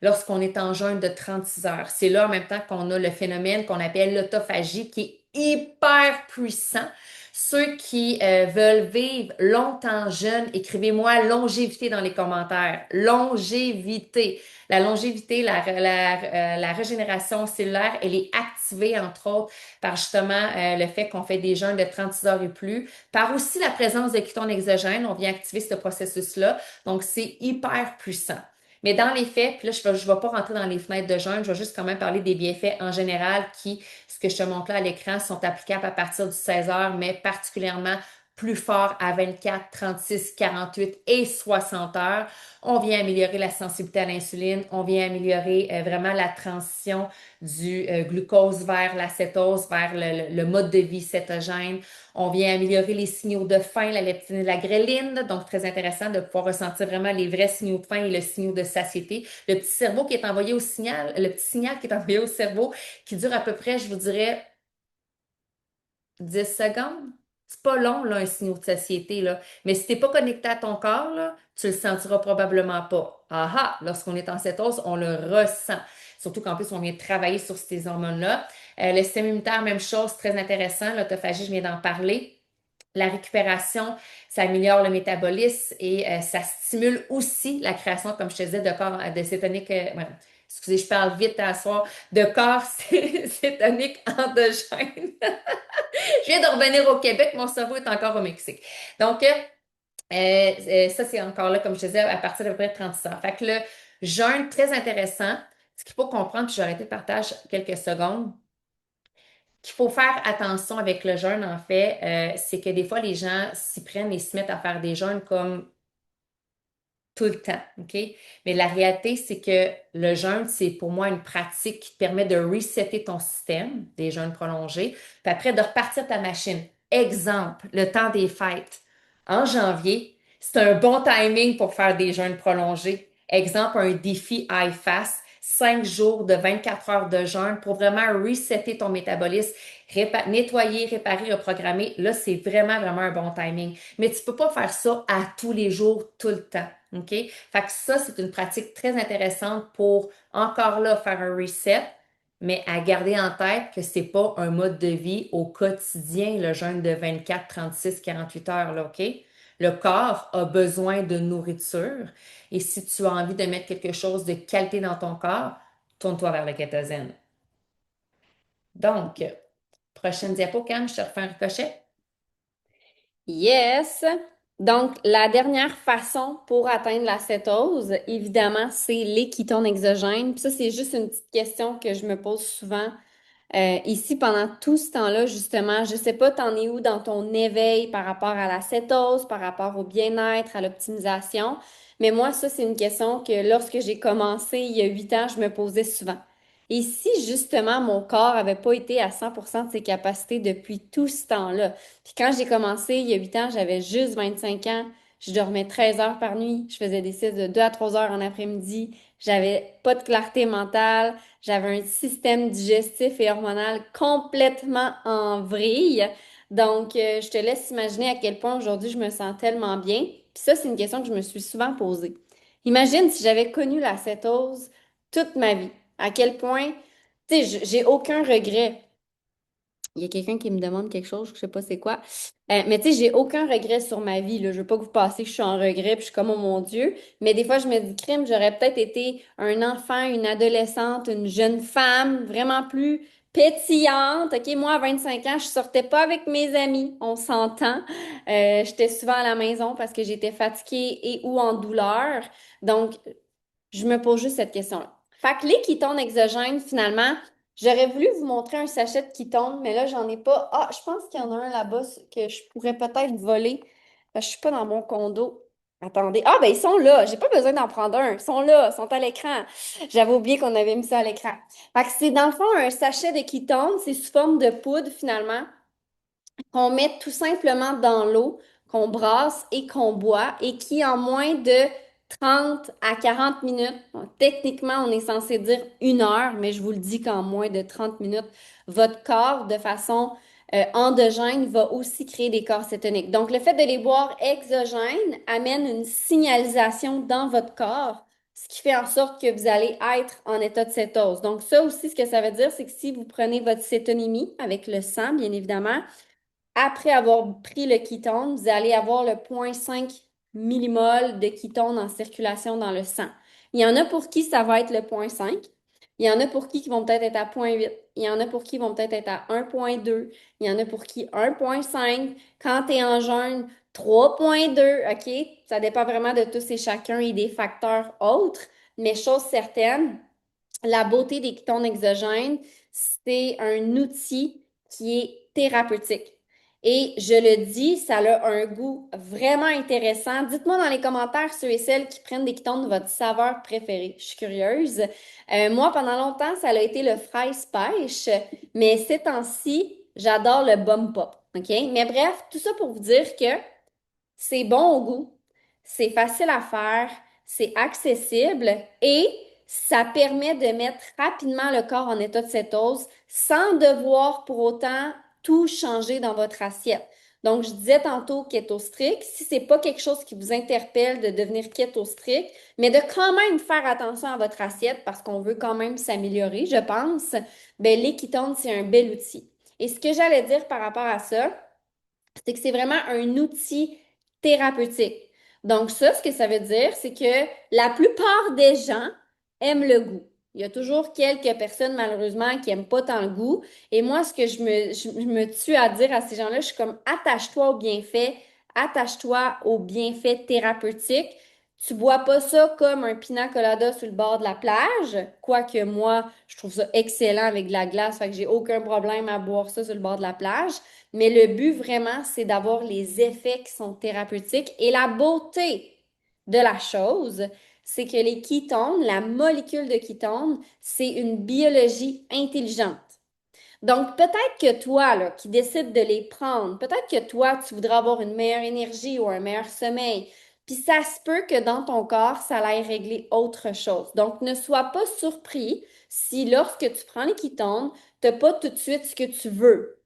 lorsqu'on est en jeûne de 36 heures. C'est là en même temps qu'on a le phénomène qu'on appelle l'autophagie qui est hyper puissant. Ceux qui veulent vivre longtemps jeunes, écrivez-moi longévité dans les commentaires. Longévité. La longévité, la régénération cellulaire, elle est activée entre autres par justement le fait qu'on fait des jeûnes de 36 heures et plus, par aussi la présence de ketones exogènes. On vient activer ce processus-là. Donc, c'est hyper puissant. Mais dans les faits, puis là, je vais pas rentrer dans les fenêtres de jeûne, je vais juste quand même parler des bienfaits en général qui, ce que je te montre là à l'écran, sont applicables à partir du 16 heures, mais particulièrement plus fort à 24, 36, 48 et 60 heures. On vient améliorer la sensibilité à l'insuline, on vient améliorer vraiment la transition du glucose vers l'acétose, vers le mode de vie cétogène. On vient améliorer les signaux de faim, la leptine et la gréline. Donc, très intéressant de pouvoir ressentir vraiment les vrais signaux de faim et le signal de satiété. Le petit cerveau qui est envoyé au signal, le petit signal qui est envoyé au cerveau, qui dure à peu près, je vous dirais, 10 secondes. C'est pas long, là, un signal de satiété, là. Mais si t'es pas connecté à ton corps, là, tu le sentiras probablement pas. Ah ah, lorsqu'on est en cétose, on le ressent. Surtout qu'en plus, on vient travailler sur ces hormones-là. Le système immunitaire, même chose, très intéressant. L'autophagie, je viens d'en parler. La récupération, ça améliore le métabolisme et ça stimule aussi la création, comme je te disais, de corps de cétonique. Excusez, je parle vite à soir, de corps cétonique endogène. Je viens de revenir au Québec, mon cerveau est encore au Mexique. Donc, ça, c'est encore là, comme je te disais, à partir de près 36 heures. Fait que le jeûne, très intéressant. Ce qu'il faut comprendre, puis j'ai arrêté le partage quelques secondes, qu'il faut faire attention avec le jeûne, en fait, c'est que des fois, les gens s'y prennent et se mettent à faire des jeûnes comme tout le temps, OK? Mais la réalité, c'est que le jeûne, c'est pour moi une pratique qui te permet de resetter ton système, des jeûnes prolongés, puis après de repartir ta machine. Exemple, le temps des fêtes. En janvier, c'est un bon timing pour faire des jeûnes prolongés. Exemple, un défi high fast, 5 jours de 24 heures de jeûne pour vraiment resetter ton métabolisme, nettoyer, réparer, reprogrammer. Là, c'est vraiment, vraiment un bon timing. Mais tu peux pas faire ça à tous les jours, tout le temps. OK? Fait que ça, c'est une pratique très intéressante pour encore là faire un reset, mais à garder en tête que c'est pas un mode de vie au quotidien, le jeûne de 24, 36, 48 heures, là, OK? Le corps a besoin de nourriture et si tu as envie de mettre quelque chose de qualité dans ton corps, tourne-toi vers le kétosène. Donc, prochaine diapo, Cam, je te refais un ricochet. Yes. Donc, la dernière façon pour atteindre la cétose, évidemment, c'est les ketones exogènes. Puis ça, c'est juste une petite question que je me pose souvent. Ici, pendant tout ce temps-là, justement, je sais pas, t'en es où dans ton éveil par rapport à la cétose, par rapport au bien-être, à l'optimisation. Mais moi, ça, c'est une question que lorsque j'ai commencé il y a 8 ans, je me posais souvent. Et si justement mon corps avait pas été à 100% de ses capacités depuis tout ce temps-là, puis quand j'ai commencé il y a 8 ans, j'avais juste 25 ans, je dormais 13 heures par nuit, je faisais des siestes de 2 à 3 heures en après-midi, j'avais pas de clarté mentale, j'avais un système digestif et hormonal complètement en vrille. Donc, je te laisse imaginer à quel point aujourd'hui je me sens tellement bien. Puis ça, c'est une question que je me suis souvent posée. Imagine si j'avais connu la cétose toute ma vie. À quel point, tu sais, j'ai aucun regret. Il y a quelqu'un qui me demande quelque chose, je sais pas c'est quoi. Mais tu sais, j'ai aucun regret sur ma vie, là. Je veux pas que vous passiez que je suis en regret puis je suis comme, oh mon Dieu. Mais des fois, je me dis, crime, j'aurais peut-être été un enfant, une adolescente, une jeune femme vraiment plus pétillante. OK, moi, à 25 ans, je sortais pas avec mes amis. On s'entend. J'étais souvent à la maison parce que j'étais fatiguée et ou en douleur. Donc, je me pose juste cette question-là. Fait que les ketones exogènes, finalement, j'aurais voulu vous montrer un sachet de ketones, mais là, j'en ai pas. Ah, je pense qu'il y en a un là-bas que je pourrais peut-être voler. Parce que je suis pas dans mon condo. Attendez. Ah, ben ils sont là. J'ai pas besoin d'en prendre un. Ils sont là. Ils sont à l'écran. J'avais oublié qu'on avait mis ça à l'écran. Fait que c'est dans le fond un sachet de ketones. C'est sous forme de poudre, finalement qu'on met tout simplement dans l'eau, qu'on brasse et qu'on boit et qui, en moins de 30 à 40 minutes, bon, techniquement, on est censé dire 1 heure, mais je vous le dis qu'en moins de 30 minutes, votre corps, de façon endogène, va aussi créer des corps cétoniques. Donc, le fait de les boire exogènes amène une signalisation dans votre corps, ce qui fait en sorte que vous allez être en état de cétose. Donc, ça aussi, ce que ça veut dire, c'est que si vous prenez votre cétonémie avec le sang, bien évidemment, après avoir pris le ketone, vous allez avoir le 0,5 millimol de ketone en circulation dans le sang. Il y en a pour qui ça va être le 0,5. Il y en a pour qui vont peut-être être à 0,8. Il y en a pour qui vont peut-être être à 1,2. Il y en a pour qui 1,5. Quand tu es en jeûne, 3,2. OK? Ça dépend vraiment de tous et chacun et des facteurs autres. Mais chose certaine, la beauté des ketones exogènes, c'est un outil qui est thérapeutique. Et je le dis, ça a un goût vraiment intéressant. Dites-moi dans les commentaires ceux et celles qui prennent des ketones votre saveur préférée. Je suis curieuse. Moi, pendant longtemps, ça a été le fraise pêche, mais ces temps-ci, j'adore le bum pop. OK? Mais bref, tout ça pour vous dire que c'est bon au goût, c'est facile à faire, c'est accessible et ça permet de mettre rapidement le corps en état de cétose sans devoir pour autant tout changer dans votre assiette. Donc, je disais tantôt keto strict. Si c'est pas quelque chose qui vous interpelle de devenir keto strict, mais de quand même faire attention à votre assiette parce qu'on veut quand même s'améliorer, je pense, ben, les ketones, c'est un bel outil. Et ce que j'allais dire par rapport à ça, c'est que c'est vraiment un outil thérapeutique. Donc ça, ce que ça veut dire, c'est que la plupart des gens aiment le goût. Il y a toujours quelques personnes, malheureusement, qui n'aiment pas tant le goût. Et moi, ce que je me tue à dire à ces gens-là, je suis comme, attache-toi aux bienfaits, attache-toi aux bienfaits thérapeutiques. Tu bois pas ça comme un pina colada sur le bord de la plage, quoique moi, je trouve ça excellent avec de la glace, fait que j'ai aucun problème à boire ça sur le bord de la plage. Mais le but vraiment, c'est d'avoir les effets qui sont thérapeutiques. Et la beauté de la chose, c'est que les ketones, la molécule de kétone, c'est une biologie intelligente. Donc, peut-être que toi, là, qui décides de les prendre, peut-être que toi, tu voudras avoir une meilleure énergie ou un meilleur sommeil. Puis ça se peut que dans ton corps, ça aille régler autre chose. Donc, ne sois pas surpris si lorsque tu prends les ketones, tu n'as pas tout de suite ce que tu veux.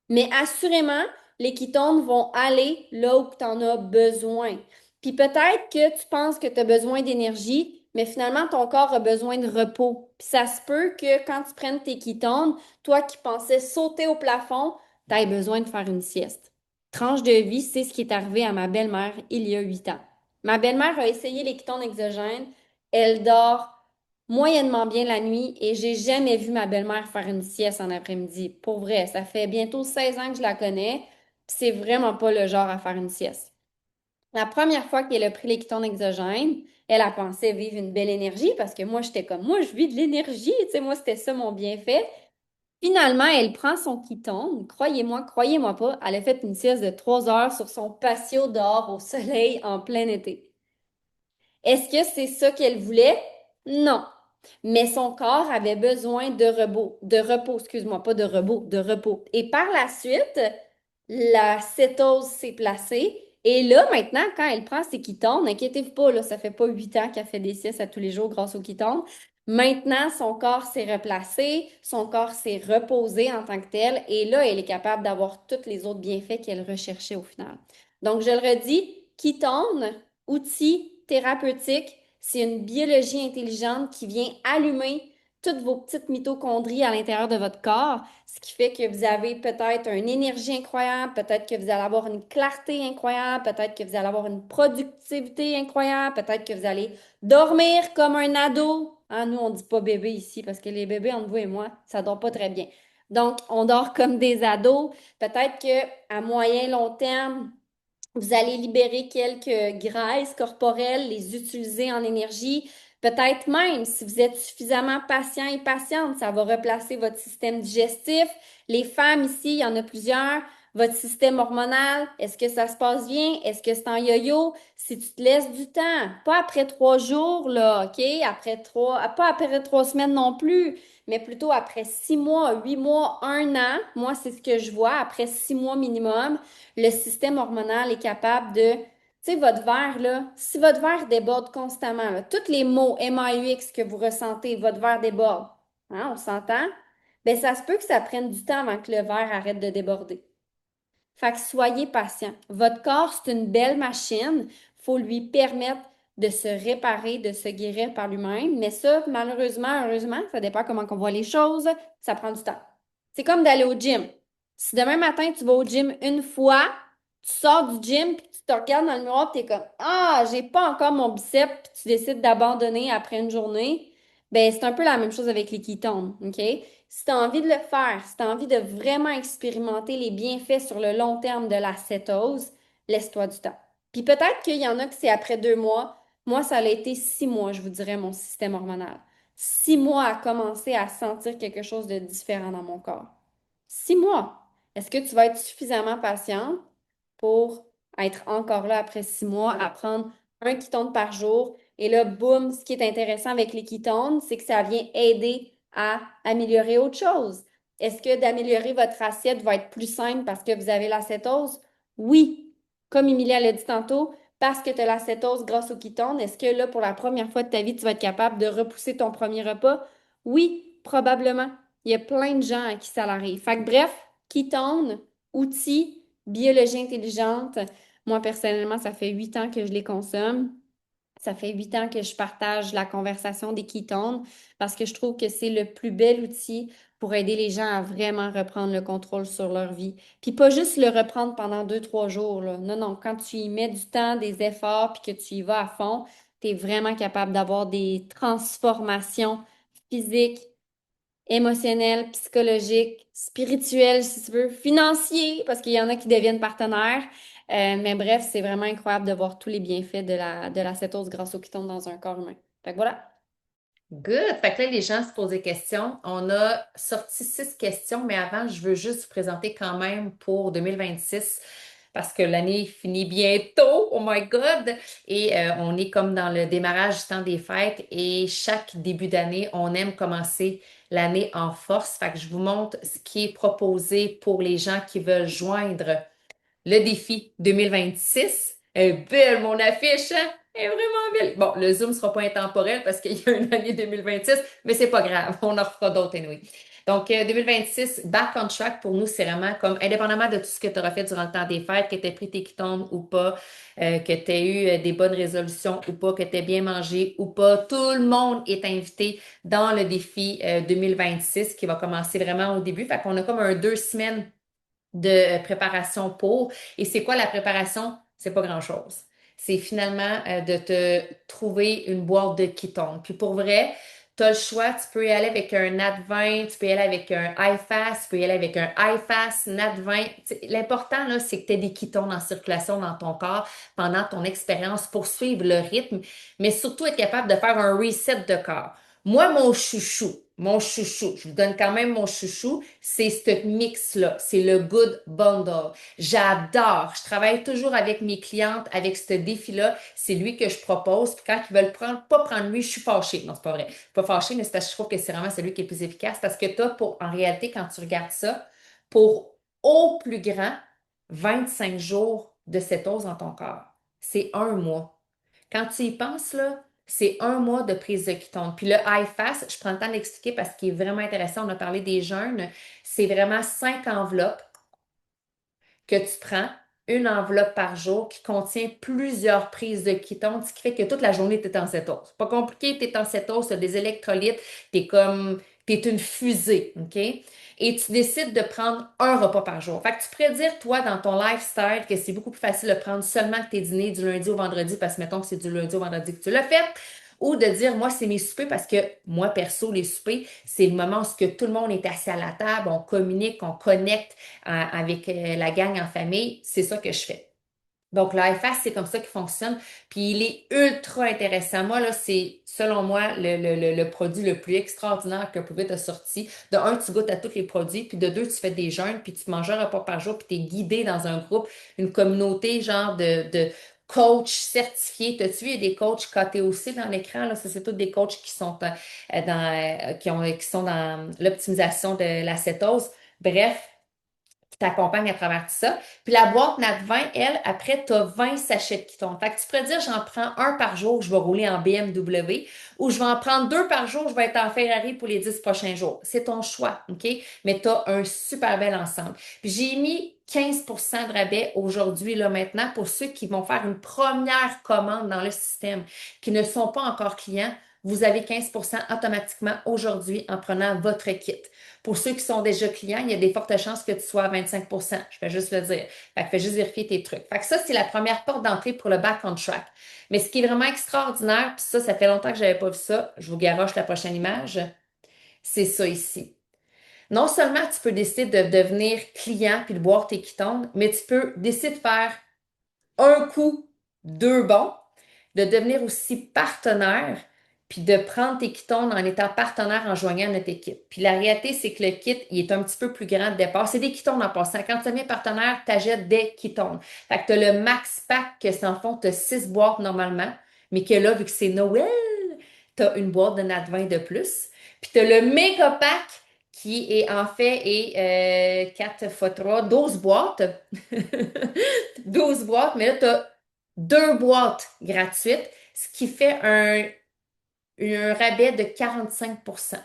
Mais assurément, les ketones vont aller là où tu en as besoin. Puis peut-être que tu penses que tu as besoin d'énergie, mais finalement, ton corps a besoin de repos. Puis ça se peut que quand tu prennes tes ketones, toi qui pensais sauter au plafond, tu aies besoin de faire une sieste. Tranche de vie, c'est ce qui est arrivé à ma belle-mère il y a 8 ans. Ma belle-mère a essayé les ketones exogènes. Elle dort moyennement bien la nuit et j'ai jamais vu ma belle-mère faire une sieste en après-midi. Pour vrai, ça fait bientôt 16 ans que je la connais, puis c'est vraiment pas le genre à faire une sieste. La première fois qu'elle a pris les ketones exogènes, elle a pensé vivre une belle énergie parce que moi, j'étais comme moi, je vis de l'énergie, tu sais, moi, c'était ça mon bienfait. Finalement, elle prend son ketone, croyez-moi, croyez-moi pas, elle a fait une sieste de 3 heures sur son patio dehors au soleil en plein été. Est-ce que c'est ça qu'elle voulait? Non. Mais son corps avait besoin de repos, excuse-moi, pas de repos, de repos. Et par la suite, la cétose s'est placée. Et là, maintenant, quand elle prend ses ketones, n'inquiétez-vous pas, là, ça fait pas 8 ans qu'elle fait des siestes à tous les jours grâce aux ketones. Maintenant, son corps s'est replacé, son corps s'est reposé en tant que tel, et là, elle est capable d'avoir tous les autres bienfaits qu'elle recherchait au final. Donc, je le redis, ketone, outil thérapeutique, c'est une biologie intelligente qui vient allumer toutes vos petites mitochondries à l'intérieur de votre corps, ce qui fait que vous avez peut-être une énergie incroyable, peut-être que vous allez avoir une clarté incroyable, peut-être que vous allez avoir une productivité incroyable, peut-être que vous allez dormir comme un ado. Hein, nous, on ne dit pas bébé ici parce que les bébés, entre vous et moi, ça dort pas très bien. Donc, on dort comme des ados. Peut-être que à moyen long terme, vous allez libérer quelques graisses corporelles, les utiliser en énergie. Peut-être même, si vous êtes suffisamment patient et patiente, ça va replacer votre système digestif. Les femmes ici, il y en a plusieurs. Votre système hormonal, est-ce que ça se passe bien? Est-ce que c'est en yo-yo? Si tu te laisses du temps, pas après 3 jours, là, OK? Pas après 3 semaines non plus, mais plutôt après 6 mois, 8 mois, un an. Moi, c'est ce que je vois après 6 mois minimum le système hormonal est capable de, tu sais, votre verre, là, si votre verre déborde constamment, là, tous les mots MAUX que vous ressentez, votre verre déborde, hein, on s'entend? Ben, ça se peut que ça prenne du temps avant que le verre arrête de déborder. Fait que soyez patient. Votre corps, c'est une belle machine. Faut lui permettre de se réparer, de se guérir par lui-même. Mais ça, malheureusement, heureusement, ça dépend comment on voit les choses, ça prend du temps. C'est comme d'aller au gym. Si demain matin, tu vas au gym une fois, tu sors du gym, puis tu te regardes dans le miroir, tu es comme, ah, j'ai pas encore mon biceps, puis tu décides d'abandonner après une journée, ben c'est un peu la même chose avec les ketones, OK? Si tu as envie de le faire, si tu as envie de vraiment expérimenter les bienfaits sur le long terme de la cétose, laisse-toi du temps. Puis peut-être qu'il y en a que c'est après 2 mois. Moi, ça a été 6 mois, je vous dirais, mon système hormonal. 6 mois à commencer à sentir quelque chose de différent dans mon corps. 6 mois. Est-ce que tu vas être suffisamment patiente pour être encore là après 6 mois à prendre un ketone par jour? Et là, boum, ce qui est intéressant avec les ketones, c'est que ça vient aider à améliorer autre chose. Est-ce que d'améliorer votre assiette va être plus simple parce que vous avez l'acétose? Oui. Comme Emilia l'a dit tantôt, parce que tu as l'acétose grâce au ketone, est-ce que là, pour la première fois de ta vie, tu vas être capable de repousser ton premier repas? Oui, probablement. Il y a plein de gens à qui ça l'arrive. Fait que bref, ketone, outil, Biologie intelligente, moi personnellement, ça fait 8 ans que je les consomme. Ça fait 8 ans que je partage la conversation des ketones parce que je trouve que c'est le plus bel outil pour aider les gens à vraiment reprendre le contrôle sur leur vie. Puis pas juste le reprendre pendant 2, 3 jours, là. Non, non, quand tu y mets du temps, des efforts, puis que tu y vas à fond, tu es vraiment capable d'avoir des transformations physiques, émotionnel, psychologique, spirituel, si tu veux, financier, parce qu'il y en a qui deviennent partenaires. Mais bref, c'est vraiment incroyable de voir tous les bienfaits de la cétose grâce au ketone dans un corps humain. Fait que voilà. Good. Fait que là, les gens se posent des questions. On a sorti 6 questions, mais avant, je veux juste vous présenter quand même pour 2026 parce que l'année finit bientôt. Oh my God! Et on est comme dans le démarrage du temps des fêtes et chaque début d'année, on aime commencer l'année en force. Fait que je vous montre ce qui est proposé pour les gens qui veulent joindre le défi 2026. Elle est belle, mon affiche, hein? Elle est vraiment belle. Bon, le Zoom sera pas intemporel parce qu'il y a une année 2026, mais c'est pas grave. On en fera d'autres anyway. Donc, 2026, back on track pour nous, c'est vraiment comme, indépendamment de tout ce que tu auras fait durant le temps des fêtes, que tu aies pris tes quitons ou pas, que tu aies eu des bonnes résolutions ou pas, que tu aies bien mangé ou pas, tout le monde est invité dans le défi 2026 qui va commencer vraiment au début. Fait qu'on a comme un 2 semaines de préparation pour. Et c'est quoi la préparation? C'est pas grand-chose. C'est finalement de te trouver une boîte de Keton. Puis pour vrai, tu as le choix, tu peux y aller avec un NAT20, tu peux y aller avec un iFast, tu peux y aller avec un iFast, NAT20. L'important, là, c'est que tu aies des ketones en circulation dans ton corps pendant ton expérience pour suivre le rythme, mais surtout être capable de faire un reset de corps. Moi, mon chouchou, je vous donne quand même mon chouchou, c'est ce mix-là, c'est le Good Bundle. J'adore, je travaille toujours avec mes clientes avec ce défi-là, c'est lui que je propose, puis quand ils veulent prendre, pas prendre lui, je suis fâchée. Non, c'est pas vrai. Je suis pas fâchée, mais c'est parce que je trouve que c'est vraiment celui qui est le plus efficace parce que toi, en réalité, quand tu regardes ça, pour au plus grand, 25 jours de cétose dans ton corps. C'est un mois. Quand tu y penses, là, c'est un mois de prise de ketone. Puis le high fast, je prends le temps d'expliquer parce qu'il est vraiment intéressant. On a parlé des jeûnes. C'est vraiment 5 enveloppes que tu prends, une enveloppe par jour qui contient plusieurs prises de ketone, ce qui fait que toute la journée, tu es en cétose. Pas compliqué, tu es en cétose, tu as des électrolytes, tu es une fusée, OK? Et tu décides de prendre un repas par jour. Fait que tu pourrais dire, toi, dans ton lifestyle, que c'est beaucoup plus facile de prendre seulement tes dîners du lundi au vendredi, parce que mettons que c'est du lundi au vendredi que tu l'as fait, ou de dire, moi, c'est mes soupers parce que moi, perso, les soupers, c'est le moment où ce que tout le monde est assis à la table, on communique, on connecte avec la gang en famille. C'est ça que je fais. Donc, l'IFAS, c'est comme ça qu'il fonctionne. Puis, il est ultra intéressant. Moi, là, c'est, selon moi, le produit le plus extraordinaire que pouvait te sortir. De un, tu goûtes à tous les produits. Puis, de deux, tu fais des jeûnes. Puis, tu manges un repas par jour. Puis, tu es guidé dans un groupe, une communauté, genre de coach certifiés. T'as-tu vu, il y a des coachs KTOC dans l'écran, là? Ça, c'est tous des coachs qui sont qui sont dans l'optimisation de la cétose. Bref, qui t'accompagne à travers tout ça. Puis la boîte NAT20, elle, après, tu as 20 sachets de ketone. Fait que tu pourrais dire, j'en prends un par jour, je vais rouler en BMW, ou je vais en prendre deux par jour, je vais être en Ferrari pour les 10 prochains jours. C'est ton choix, OK? Mais tu as un super bel ensemble. Puis j'ai mis 15% de rabais aujourd'hui, là, maintenant, pour ceux qui vont faire une première commande dans le système, qui ne sont pas encore clients. Vous avez 15% automatiquement aujourd'hui en prenant votre kit. Pour ceux qui sont déjà clients, il y a des fortes chances que tu sois à 25%. Je vais juste le dire. Fait que fais juste vérifier tes trucs. Fait que ça, c'est la première porte d'entrée pour le back on track. Mais ce qui est vraiment extraordinaire, puis ça fait longtemps que j'avais pas vu ça, je vous garoche la prochaine image, c'est ça ici. Non seulement tu peux décider de devenir client puis de boire tes quitones, mais tu peux décider de faire un coup, deux bons, de devenir aussi partenaire, puis de prendre tes ketones en étant partenaire en joignant notre équipe. Puis la réalité, c'est que le kit, il est un petit peu plus grand de départ. C'est des ketones en passant. Quand tu deviens partenaire, tu achètes des ketones. Fait que tu as le max pack, que c'est en fond, tu as 6 boîtes normalement, mais que là, vu que c'est Noël, tu as une boîte de Nat 20 de plus. Puis tu as le méga pack qui est en fait est 4 x 3, 12 boîtes. 12 boîtes, mais là, tu as 2 boîtes gratuites, ce qui fait un rabais de 45%.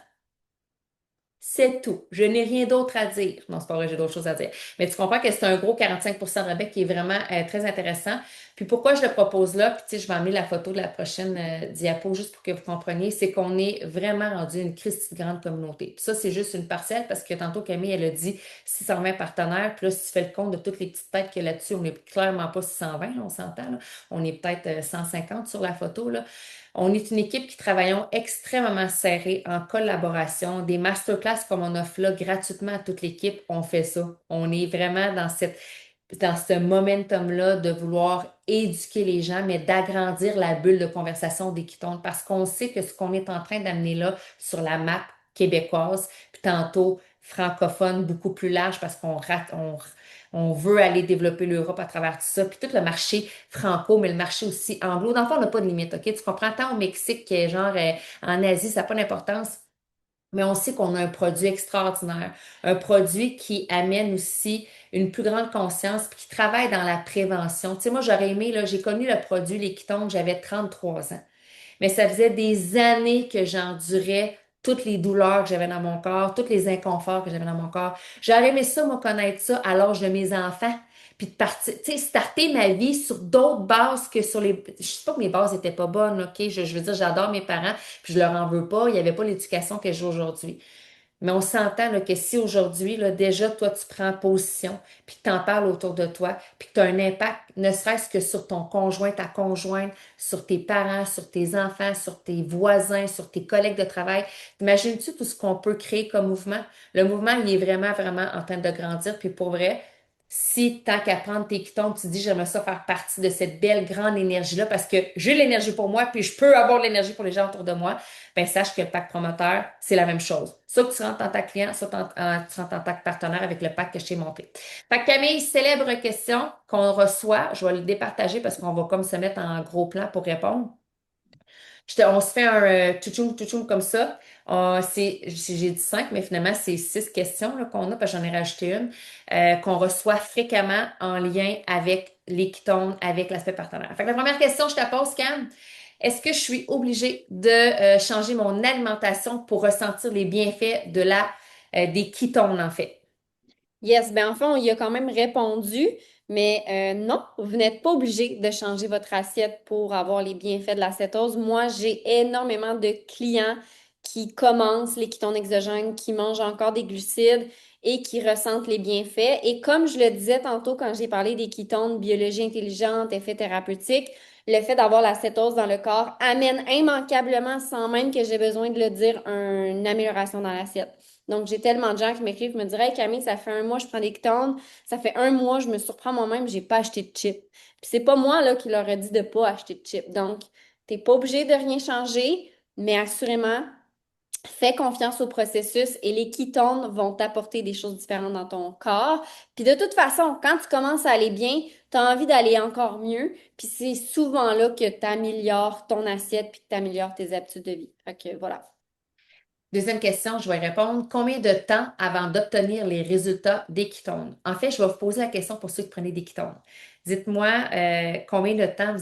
C'est tout. Je n'ai rien d'autre à dire. Non, c'est pas vrai, j'ai d'autres choses à dire. Mais tu comprends que c'est un gros 45% de rabais qui est vraiment très intéressant. Puis pourquoi je le propose là, puis tu sais, je vais emmener la photo de la prochaine diapo juste pour que vous compreniez, c'est qu'on est vraiment rendu une Christie de grande communauté. Puis ça, c'est juste une parcelle parce que tantôt Camille, elle a dit 620 partenaires. Puis là, si tu fais le compte de toutes les petites têtes qu'il y a là-dessus, on n'est clairement pas 620, là, on s'entend, là. On est peut-être 150 sur la photo, là. On est une équipe qui travaillons extrêmement serré en collaboration. Des masterclass comme on offre là gratuitement à toute l'équipe, on fait ça. On est vraiment dans ce momentum-là de vouloir éduquer les gens, mais d'agrandir la bulle de conversation des Ketones parce qu'on sait que ce qu'on est en train d'amener là sur la map québécoise, puis tantôt francophone beaucoup plus large parce on veut aller développer l'Europe à travers tout ça, puis tout le marché franco, mais le marché aussi anglo. Dans le fond, on n'a pas de limite, OK? Tu comprends? Tant au Mexique que genre en Asie, ça n'a pas d'importance. Mais on sait qu'on a un produit extraordinaire, un produit qui amène aussi une plus grande conscience, puis qui travaille dans la prévention. Tu sais, moi, j'aurais aimé, là, j'ai connu le produit, les Ketones, j'avais 33 ans. Mais ça faisait des années que j'endurais toutes les douleurs que j'avais dans mon corps, tous les inconforts que j'avais dans mon corps. J'aurais aimé ça, moi, connaître ça à l'âge de mes enfants, puis de partir, tu sais, starter ma vie sur d'autres bases que sur les... Je sais pas que mes bases étaient pas bonnes, OK? Je veux dire, j'adore mes parents, puis je leur en veux pas. Il y avait pas l'éducation que j'ai aujourd'hui. Mais on s'entend là, que si aujourd'hui, là, déjà, toi, tu prends position, puis que tu en parles autour de toi, puis que tu as un impact, ne serait-ce que sur ton conjoint, ta conjointe, sur tes parents, sur tes enfants, sur tes voisins, sur tes collègues de travail, imagines-tu tout ce qu'on peut créer comme mouvement? Le mouvement, il est vraiment, vraiment en train de grandir, puis pour vrai, si tant qu'à prendre tes quittons, tu dis j'aimerais ça faire partie de cette belle grande énergie-là parce que j'ai l'énergie pour moi, puis je peux avoir de l'énergie pour les gens autour de moi, ben sache que le pack promoteur, c'est la même chose. Soit que tu rentres en tant que client, soit tu rentres en tant que partenaire avec le pack que je t'ai montré. Fait que Camille, célèbre question qu'on reçoit, je vais le départager parce qu'on va comme se mettre en gros plan pour répondre. On se fait un tchouchoum comme ça. J'ai dit 5, mais finalement, c'est 6 questions là, qu'on a, parce que j'en ai rajouté une, qu'on reçoit fréquemment en lien avec les Ketones, avec l'aspect partenaire. Fait que la première question, je te pose, Cam. Est-ce que je suis obligée de changer mon alimentation pour ressentir les bienfaits des ketones, en fait? Yes, ben enfin, on y a quand même répondu, mais non, vous n'êtes pas obligé de changer votre assiette pour avoir les bienfaits de la cétose. Moi, j'ai énormément de clients qui commencent les kétones exogènes, qui mangent encore des glucides et qui ressentent les bienfaits. Et comme je le disais tantôt quand j'ai parlé des kétones, biologie intelligente, effets thérapeutiques, le fait d'avoir la cétose dans le corps amène immanquablement, sans même que j'ai besoin de le dire, une amélioration dans l'assiette. Donc, j'ai tellement de gens qui m'écrivent, me diraient, hey, Camille, ça fait un mois, je prends des ketones. Ça fait un mois, je me surprends moi-même, j'ai pas acheté de chips. Puis c'est pas moi là qui leur ai dit de pas acheter de chips. Donc, t'es pas obligé de rien changer, mais assurément, fais confiance au processus et les ketones vont t'apporter des choses différentes dans ton corps. Puis de toute façon, quand tu commences à aller bien, tu as envie d'aller encore mieux. Puis c'est souvent là que tu améliores ton assiette puis que tu améliores tes habitudes de vie. Fait que voilà. Deuxième question, je vais répondre. Combien de temps avant d'obtenir les résultats des ketones? En fait, je vais vous poser la question pour ceux qui prenaient des ketones. Dites-moi combien de temps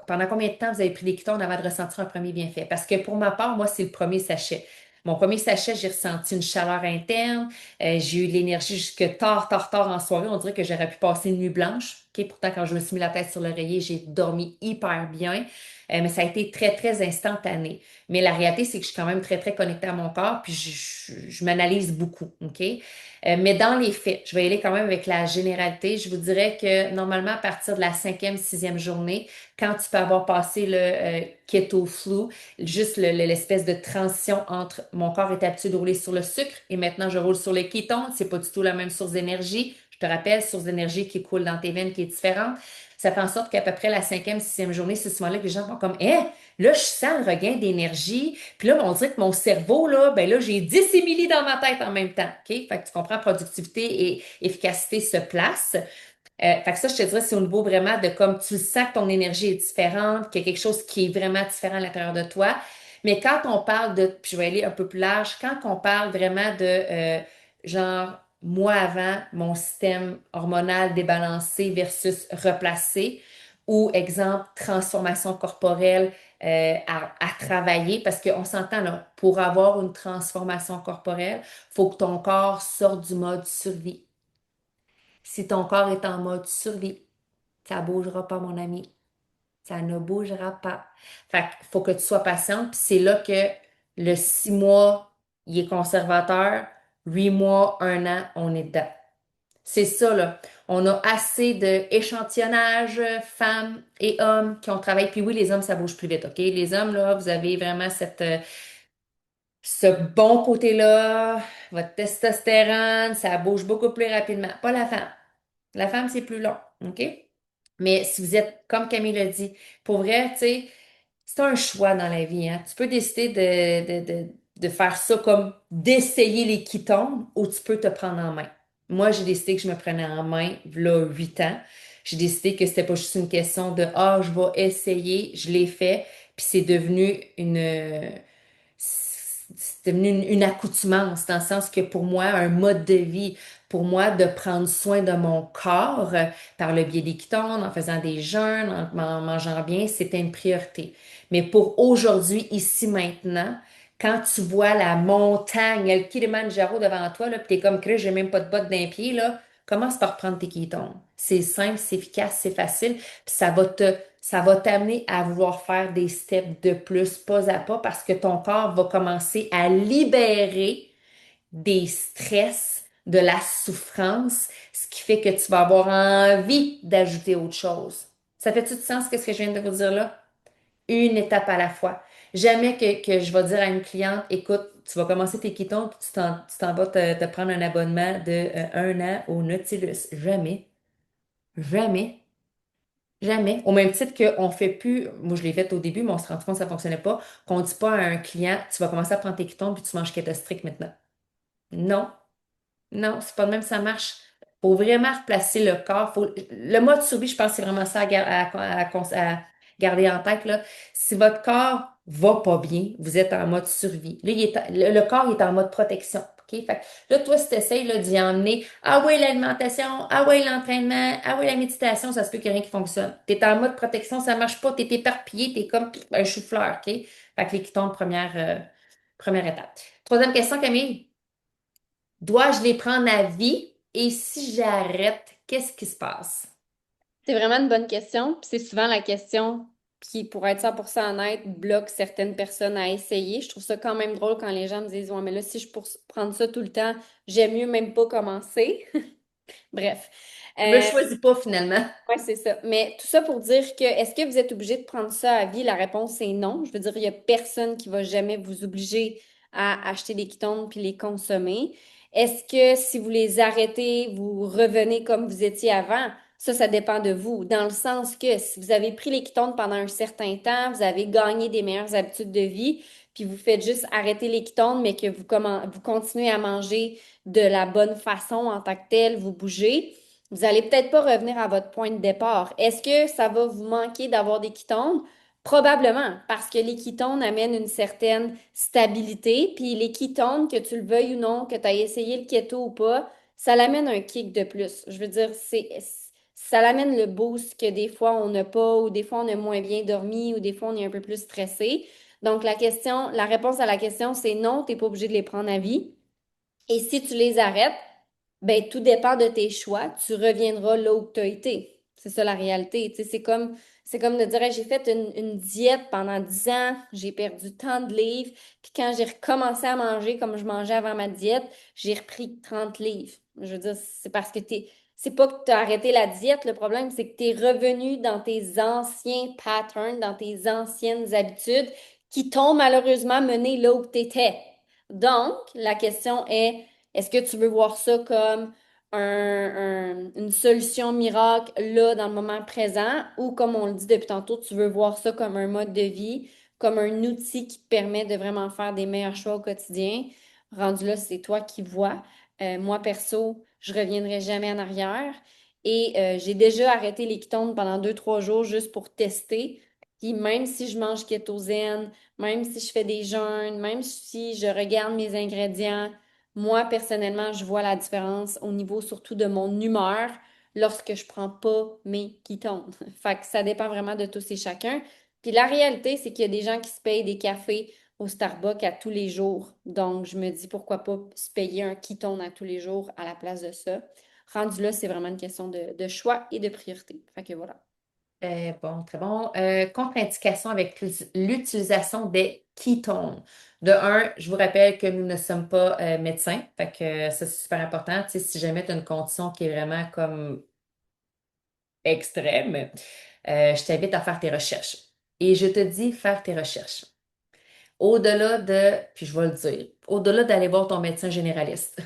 pendant combien de temps vous avez pris des ketones avant de ressentir un premier bienfait? Parce que pour ma part, moi, c'est le premier sachet. Mon premier sachet, j'ai ressenti une chaleur interne. J'ai eu de l'énergie jusque tard, tard, tard en soirée. On dirait que j'aurais pu passer une nuit blanche. OK? Pourtant, quand je me suis mis la tête sur l'oreiller, j'ai dormi hyper bien. Mais ça a été très, très instantané. Mais la réalité, c'est que je suis quand même très, très connectée à mon corps, puis je m'analyse beaucoup, OK? Mais dans les faits, je vais y aller quand même avec la généralité. Je vous dirais que normalement, à partir de la cinquième, sixième journée, quand tu peux avoir passé le keto flu, juste l'espèce de transition entre mon corps est habitué de rouler sur le sucre et maintenant je roule sur les kétones, c'est pas du tout la même source d'énergie. Je te rappelle, source d'énergie qui coule dans tes veines qui est différente. Ça fait en sorte qu'à peu près la cinquième, sixième journée, c'est ce moment-là que les gens vont comme, eh, là, je sens le regain d'énergie. Puis là, on dirait que mon cerveau, là, ben là, j'ai 10 simili dans ma tête en même temps. OK? Fait que tu comprends, productivité et efficacité se placent. Fait que ça, je te dirais, c'est au niveau vraiment de comme tu sens que ton énergie est différente, qu'il y a quelque chose qui est vraiment différent à l'intérieur de toi. Mais quand on parle puis je vais aller un peu plus large, quand on parle vraiment de genre, moi avant, mon système hormonal débalancé versus replacé, ou exemple, transformation corporelle, à travailler parce qu'on s'entend là, pour avoir une transformation corporelle, faut que ton corps sorte du mode survie. Si ton corps est en mode survie, ça bougera pas, mon ami. Ça ne bougera pas. Fait qu'il faut que tu sois patiente. Puis c'est là que le 6 mois, il est conservateur. 8 mois, 1 an, on est dedans. C'est ça, là. On a assez d'échantillonnage, femmes et hommes qui ont travaillé. Puis oui, les hommes, ça bouge plus vite, OK? Les hommes, là, vous avez vraiment ce bon côté-là, votre testostérone, ça bouge beaucoup plus rapidement. Pas la femme. La femme, c'est plus long, OK? Mais si vous êtes, comme Camille l'a dit, pour vrai, tu sais, c'est un choix dans la vie, hein. Tu peux décider de faire ça comme d'essayer les qui tombent ou tu peux te prendre en main. Moi, j'ai décidé que je me prenais en main, là, 8 ans. J'ai décidé que c'était pas juste une question de, ah, je vais essayer, je l'ai fait, puis c'est devenu c'est devenu une accoutumance, dans le sens que pour moi, un mode de vie, pour moi, de prendre soin de mon corps par le biais des ketones, en faisant des jeûnes, en mangeant bien, c'était une priorité. Mais pour aujourd'hui, ici, maintenant, quand tu vois la montagne, le Kilimandjaro devant toi, là, puis t'es comme, Chris, j'ai même pas de bottes d'un pied, là, commence par prendre tes ketones. C'est simple, c'est efficace, c'est facile, puis ça va t'amener à vouloir faire des steps de plus, pas à pas, parce que ton corps va commencer à libérer des stress, de la souffrance, ce qui fait que tu vas avoir envie d'ajouter autre chose. Ça fait tout sens ce que je viens de vous dire là? Une étape à la fois. Jamais que je vais dire à une cliente, écoute, tu vas commencer tes kétones, puis tu t'en vas te prendre un abonnement de 1 an au Nautilus. Jamais. Jamais. Jamais. Au même titre qu'on fait plus, moi je l'ai fait au début, mais on se rend compte que ça fonctionnait pas, qu'on dit pas à un client, tu vas commencer à prendre tes kétones puis tu manges keto strict maintenant. Non, non, c'est pas de même, ça marche. Faut vraiment replacer le corps. Le mode survie, je pense que c'est vraiment ça à garder en tête, là. Si votre corps va pas bien, vous êtes en mode survie. Là, le corps il est en mode protection. OK? Fait que là, toi, si tu essaies d'y emmener, ah oui, l'alimentation, ah oui, l'entraînement, ah oui, la méditation, ça se peut qu'il n'y ait rien qui fonctionne. Tu es en mode protection, ça marche pas, tu es éparpillé, tu es comme un chou-fleur. OK? Fait que les quittons, première étape. Troisième question, Camille. Dois-je les prendre à vie? Et si j'arrête, qu'est-ce qui se passe? C'est vraiment une bonne question. Puis c'est souvent la question qui, pour être 100% honnête, bloque certaines personnes à essayer. Je trouve ça quand même drôle quand les gens me disent, ouais, mais là, si je pour prendre ça tout le temps, j'aime mieux même pas commencer. Bref. Je me Euh, choisis pas finalement. Ouais, c'est ça. Mais tout ça pour dire que est-ce que vous êtes obligé de prendre ça à vie? La réponse est non. Je veux dire, il n'y a personne qui va jamais vous obliger à acheter des ketones puis les consommer. Est-ce que si vous les arrêtez, vous revenez comme vous étiez avant? Ça dépend de vous. Dans le sens que si vous avez pris les ketones pendant un certain temps, vous avez gagné des meilleures habitudes de vie, puis vous faites juste arrêter les ketones, mais que vous continuez à manger de la bonne façon en tant que tel, vous bougez. Vous allez peut-être pas revenir à votre point de départ. Est-ce que ça va vous manquer d'avoir des ketones? Probablement, parce que les ketones amènent une certaine stabilité, puis les ketones, que tu le veuilles ou non, que tu aies essayé le keto ou pas, ça l'amène un kick de plus. Je veux dire, ça l'amène le boost que des fois on n'a pas, ou des fois on a moins bien dormi, ou des fois on est un peu plus stressé. Donc la réponse à la question, c'est non, tu n'es pas obligé de les prendre à vie. Et si tu les arrêtes, ben, tout dépend de tes choix. Tu reviendras là où tu as été. C'est ça la réalité. Tu sais, c'est comme de dire, Hey, j'ai fait une diète pendant 10 ans, j'ai perdu tant de livres, puis quand j'ai recommencé à manger comme je mangeais avant ma diète, j'ai repris 30 livres. Je veux dire, c'est parce que c'est pas que tu as arrêté la diète, le problème, c'est que tu es revenu dans tes anciens patterns, dans tes anciennes habitudes qui t'ont malheureusement mené là où tu étais. Donc, la question est-ce que tu veux voir ça comme une solution miracle là, dans le moment présent, ou comme on le dit depuis tantôt, tu veux voir ça comme un mode de vie, comme un outil qui te permet de vraiment faire des meilleurs choix au quotidien? Rendu là, c'est toi qui vois. Moi, perso, je reviendrai jamais en arrière. Et j'ai déjà arrêté les ketones pendant 2, 3 jours juste pour tester. Puis même si je mange kétosène, même si je fais des jeûnes, même si je regarde mes ingrédients, moi, personnellement, je vois la différence au niveau surtout de mon humeur lorsque je prends pas mes ketones. Fait que ça dépend vraiment de tous et chacun. Puis la réalité, c'est qu'il y a des gens qui se payent des cafés au Starbucks à tous les jours. Donc, je me dis pourquoi pas se payer un ketone à tous les jours à la place de ça. Rendu là, c'est vraiment une question de choix et de priorité. Fait que voilà. Bon, très bon. Contre-indication avec l'utilisation des ketones. De un, je vous rappelle que nous ne sommes pas médecins, fait que ça c'est super important. Tu sais, si jamais tu as une condition qui est vraiment comme extrême, je t'invite à faire tes recherches. Et je te dis faire tes recherches. Au-delà de, puis je vais le dire, au-delà d'aller voir ton médecin généraliste,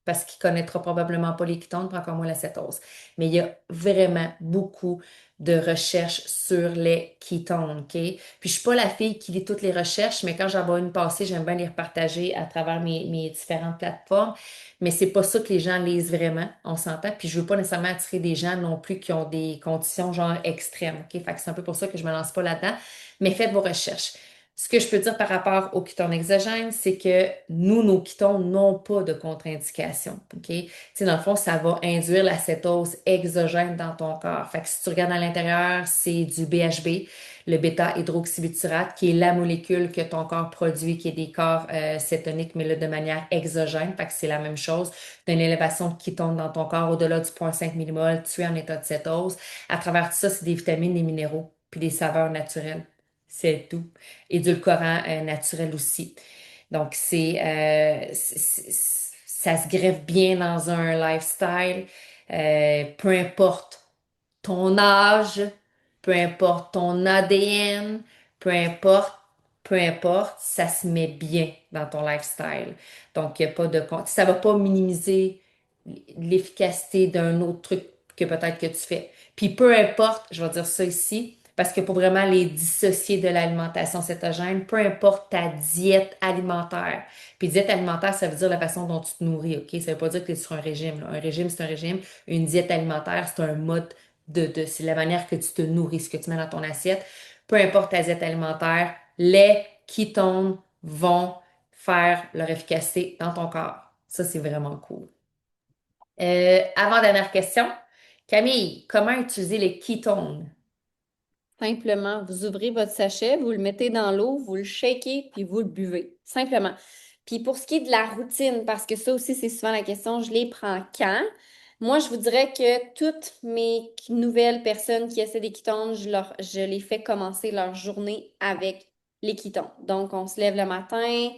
parce qu'il connaîtra probablement pas les ketones, pas encore moins la cétose. Mais il y a vraiment beaucoup de recherches sur les ketones, OK? Puis je suis pas la fille qui lit toutes les recherches, mais quand j'en vois une passer, j'aime bien les repartager à travers mes différentes plateformes. Mais c'est pas ça que les gens lisent vraiment, on s'entend. Puis je veux pas nécessairement attirer des gens non plus qui ont des conditions genre extrêmes, OK? Fait que c'est un peu pour ça que je me lance pas là-dedans. Mais faites vos recherches. Ce que je peux dire par rapport aux ketones exogènes, c'est que nous, nos ketones n'ont pas de contre-indication. OK? Tu sais, dans le fond, ça va induire la cétose exogène dans ton corps. Fait que si tu regardes à l'intérieur, c'est du BHB, le bêta-hydroxybutyrate, qui est la molécule que ton corps produit, qui est des corps cétoniques, mais là, de manière exogène. Fait que c'est la même chose. Tu as une élévation de kétones dans ton corps au-delà du 0,5 millimol, tu es en état de cétose. À travers tout ça, c'est des vitamines, des minéraux, puis des saveurs naturelles. C'est tout. Édulcorant naturel aussi. Donc, ça se greffe bien dans un lifestyle. Peu importe ton âge, peu importe ton ADN, peu importe, peu importe, ça se met bien dans ton lifestyle. Donc, il n'y a pas de... Ça va pas minimiser l'efficacité d'un autre truc que peut-être que tu fais. Puis peu importe, je vais dire ça ici, parce que pour vraiment les dissocier de l'alimentation cétogène, peu importe ta diète alimentaire. Puis diète alimentaire, ça veut dire la façon dont tu te nourris, OK? Ça veut pas dire que tu es sur un régime, là. Un régime, c'est un régime. Une diète alimentaire, c'est un mode c'est la manière que tu te nourris, ce que tu mets dans ton assiette. Peu importe ta diète alimentaire, les ketones vont faire leur efficacité dans ton corps. Ça, c'est vraiment cool. Avant-dernière question. Camille, comment utiliser les ketones? Simplement, vous ouvrez votre sachet, vous le mettez dans l'eau, vous le shakez, puis vous le buvez. Simplement. Puis pour ce qui est de la routine, parce que ça aussi, c'est souvent la question, je les prends quand? Moi, je vous dirais que toutes mes nouvelles personnes qui essaient des ketones, je les fais commencer leur journée avec les ketones. Donc, on se lève le matin,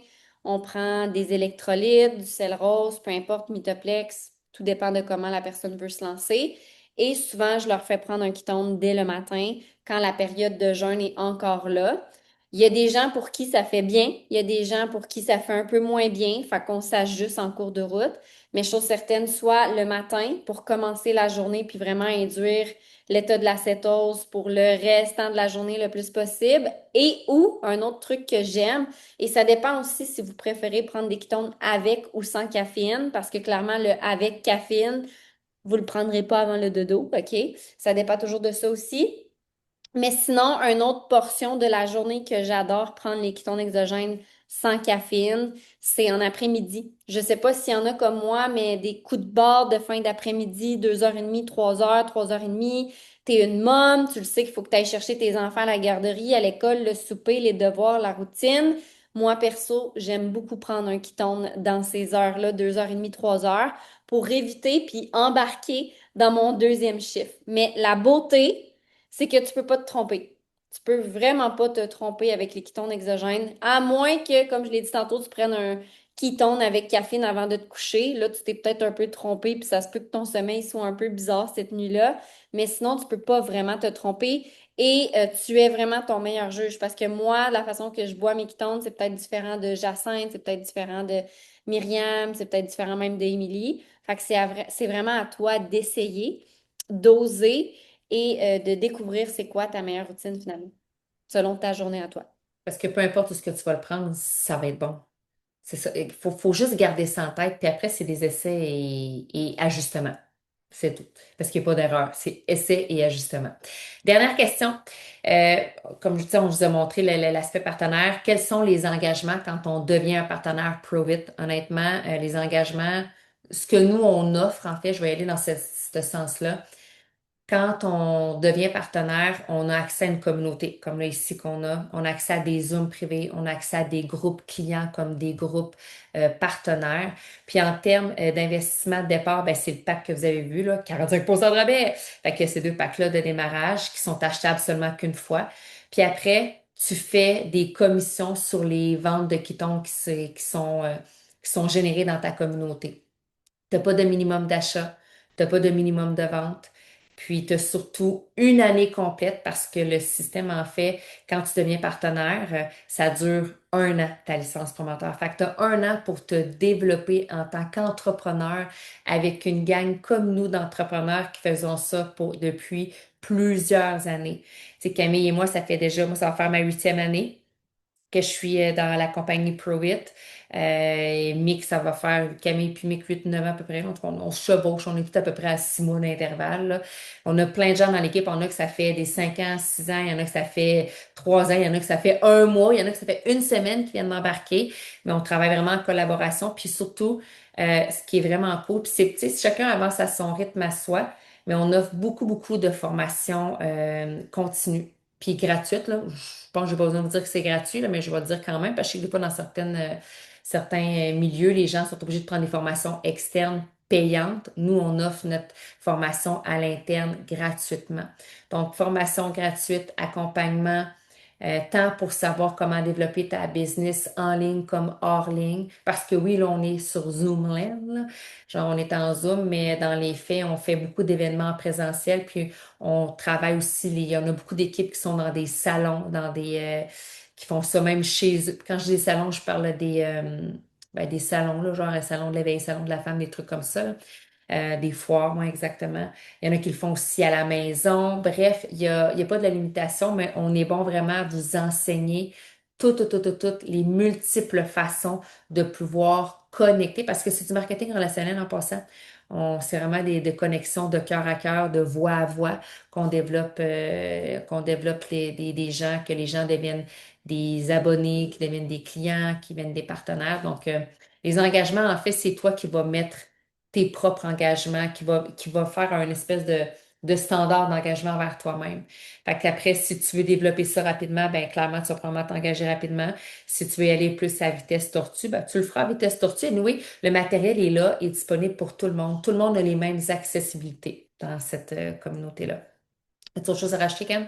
on prend des électrolytes, du sel rose, peu importe, Mitoplex, tout dépend de comment la personne veut se lancer. Et souvent, je leur fais prendre un ketone dès le matin quand la période de jeûne est encore là. Il y a des gens pour qui ça fait bien, il y a des gens pour qui ça fait un peu moins bien, fait qu'on s'ajuste en cours de route. Mais chose certaine, soit le matin pour commencer la journée puis vraiment induire l'état de la cétose pour le restant de la journée le plus possible. Et ou un autre truc que j'aime, et ça dépend aussi si vous préférez prendre des ketones avec ou sans caféine, parce que clairement le avec caféine, vous le prendrez pas avant le dodo, OK? Ça dépend toujours de ça aussi. Mais sinon, une autre portion de la journée que j'adore prendre les kétones exogènes sans caféine, c'est en après-midi. Je sais pas s'il y en a comme moi, mais des coups de barre de fin d'après-midi, 2h30, 3h, 3h30. T'es une mom, tu le sais qu'il faut que tu ailles chercher tes enfants à la garderie, à l'école, le souper, les devoirs, la routine. Moi, perso, j'aime beaucoup prendre un ketone dans ces heures-là, 2h30, 3h, pour éviter puis embarquer dans mon deuxième chiffre. Mais la beauté, c'est que tu peux pas te tromper. Tu peux vraiment pas te tromper avec les ketones exogènes, à moins que, comme je l'ai dit tantôt, tu prennes un ketone avec caféine avant de te coucher. Là, tu t'es peut-être un peu trompé, puis ça se peut que ton sommeil soit un peu bizarre cette nuit-là. Mais sinon, tu peux pas vraiment te tromper et tu es vraiment ton meilleur juge. Parce que moi, la façon que je bois mes ketones, c'est peut-être différent de Jacinthe, c'est peut-être différent de Myriam, c'est peut-être différent même d'Émilie. Fait que c'est vraiment à toi d'essayer, d'oser et de découvrir c'est quoi ta meilleure routine finalement, selon ta journée à toi. Parce que peu importe où ce que tu vas le prendre, ça va être bon. C'est ça. Faut juste garder ça en tête. Puis après, c'est des essais et ajustements. C'est tout. Parce qu'il n'y a pas d'erreur. C'est essai et ajustement. Dernière question. Euh, Comme je disais, on vous a montré l'aspect partenaire. Quels sont les engagements quand on devient un partenaire Provit? Honnêtement, les engagements, ce que nous, on offre, en fait, je vais aller dans ce sens-là. quand on devient partenaire, on a accès à une communauté, comme là ici qu'on a. On a accès à des Zooms privés, on a accès à des groupes clients comme des groupes partenaires. Puis en termes d'investissement de départ, ben, c'est le pack que vous avez vu, là, 45% de rabais. Fait que ces deux packs-là de démarrage qui sont achetables seulement qu'une fois. Puis après, tu fais des commissions sur les ventes de Kiton qui sont générées dans ta communauté. T'as pas de minimum d'achat, t'as pas de minimum de vente. Puis, tu as surtout une année complète parce que le système, en fait, quand tu deviens partenaire, ça dure un an, ta licence promoteur. Fait que tu as un an pour te développer en tant qu'entrepreneur avec une gang comme nous d'entrepreneurs qui faisons ça depuis plusieurs années. Tu sais, Camille et moi, ça fait déjà, moi, ça va faire ma 8e année que je suis dans la compagnie ProIt. Mick, ça va faire Camille puis Mick 8-9 ans à peu près. On se chevauche, on est tout à peu près à 6 mois d'intervalle, là. On a plein de gens dans l'équipe. On a que ça fait des 5 ans, 6 ans, il y en a que ça fait 3 ans, il y en a que ça fait un mois, il y en a que ça fait une semaine qui viennent d'embarquer. Mais on travaille vraiment en collaboration. Puis surtout, ce qui est vraiment cool, puis c'est, tu sais, chacun avance à son rythme à soi, mais on offre beaucoup, beaucoup de formations continues puis gratuite, là. Je pense que j'ai pas besoin de vous dire que c'est gratuit, là, mais je vais le dire quand même, parce que je sais que des fois, dans certains milieux, les gens sont obligés de prendre des formations externes payantes. Nous, on offre notre formation à l'interne gratuitement. Donc, formation gratuite, accompagnement, tant pour savoir comment développer ta business en ligne comme hors ligne. Parce que oui, là, on est sur Zoomland, là. Genre, on est en Zoom, mais dans les faits, on fait beaucoup d'événements en présentiel, puis on travaille aussi, il y en a beaucoup d'équipes qui sont dans des salons, qui font ça même chez eux. Quand je dis salons, je parle des salons, là, genre un salon de l'éveil, salon de la femme, des trucs comme ça, là. Des foires, moi, exactement. Il y en a qui le font aussi à la maison. Bref, il y a pas de la limitation, mais on est bon vraiment à vous enseigner toutes les multiples façons de pouvoir connecter, parce que c'est du marketing relationnel en passant. C'est vraiment des connexions de cœur à cœur, de voix à voix qu'on développe des gens, que les gens deviennent des abonnés, qui deviennent des clients, qui deviennent des partenaires. Donc, les engagements, en fait, c'est toi qui vas mettre tes propres engagements, qui va faire un espèce de standard d'engagement vers toi-même. Fait qu'après, si tu veux développer ça rapidement, ben clairement, tu vas probablement t'engager rapidement. Si tu veux y aller plus à vitesse tortue, ben, tu le feras à vitesse tortue. Et oui, le matériel est là, est disponible pour tout le monde. Tout le monde a les mêmes accessibilités dans cette communauté-là. As-tu autre chose à racheter, Cam?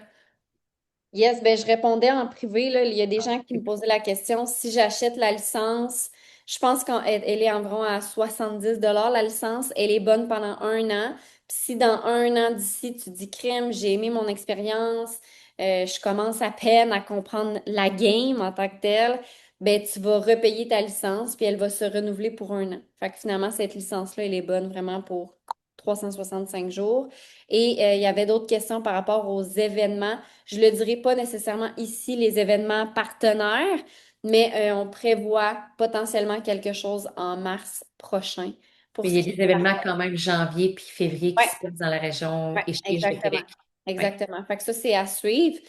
Yes, ben je répondais en privé, là. Il y a des gens qui me posaient la question, si j'achète la licence, je pense qu'elle est environ à 70 $ la licence, elle est bonne pendant un an. Puis si dans un an d'ici, tu dis crème, j'ai aimé mon expérience, je commence à peine à comprendre la game en tant que telle, ben tu vas repayer ta licence, puis elle va se renouveler pour un an. Fait que finalement, cette licence-là, elle est bonne vraiment pour 365 jours. Et il y avait d'autres questions par rapport aux événements. Je le dirai pas nécessairement ici, les événements partenaires, mais on prévoit potentiellement quelque chose en mars prochain pour Mais il ce y a qui est des événements quand même janvier puis février qui ouais, se passent dans la région ouais, Échige de exactement. Québec. Ouais. Exactement. Fait que ça, c'est à suivre.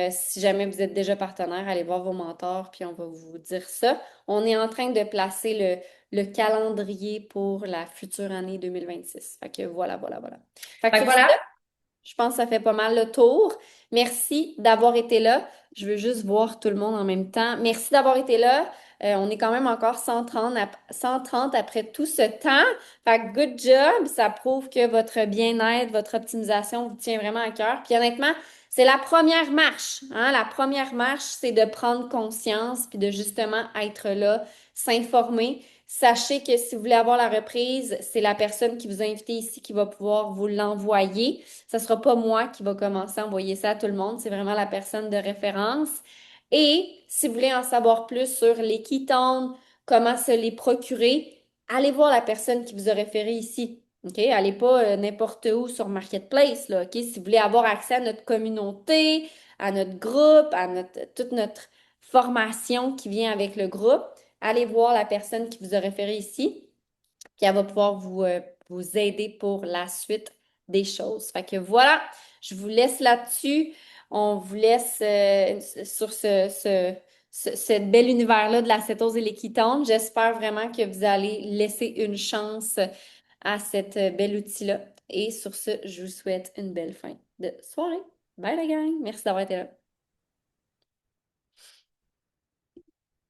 Si jamais vous êtes déjà partenaire, allez voir vos mentors, puis on va vous dire ça. On est en train de placer le calendrier pour la future année 2026. Fait que voilà, voilà, voilà. Fait que Fait que sur ce, voilà. je pense que ça fait pas mal le tour. Merci d'avoir été là. Je veux juste voir tout le monde en même temps. Merci d'avoir été là. On est quand même encore 130 après tout ce temps. Fait que good job. Ça prouve que votre bien-être, votre optimisation vous tient vraiment à cœur. Puis honnêtement, c'est la première marche, hein. La première marche, c'est de prendre conscience puis de justement être là, s'informer. Sachez que si vous voulez avoir la reprise, c'est la personne qui vous a invité ici qui va pouvoir vous l'envoyer. Ce ne sera pas moi qui va commencer à envoyer ça à tout le monde, c'est vraiment la personne de référence. Et si vous voulez en savoir plus sur les ketones, comment se les procurer, allez voir la personne qui vous a référé ici. OK? Allez pas n'importe où sur Marketplace, là, OK? Si vous voulez avoir accès à notre communauté, à notre groupe, toute notre formation qui vient avec le groupe, allez voir la personne qui vous a référé ici, puis elle va pouvoir vous aider pour la suite des choses. Fait que voilà, je vous laisse là-dessus. On vous laisse sur ce bel univers-là de la cétose et les ketones. J'espère vraiment que vous allez laisser une chance à cette bel outil-là. Et sur ce, je vous souhaite une belle fin de soirée. Bye la gang! Merci d'avoir été là.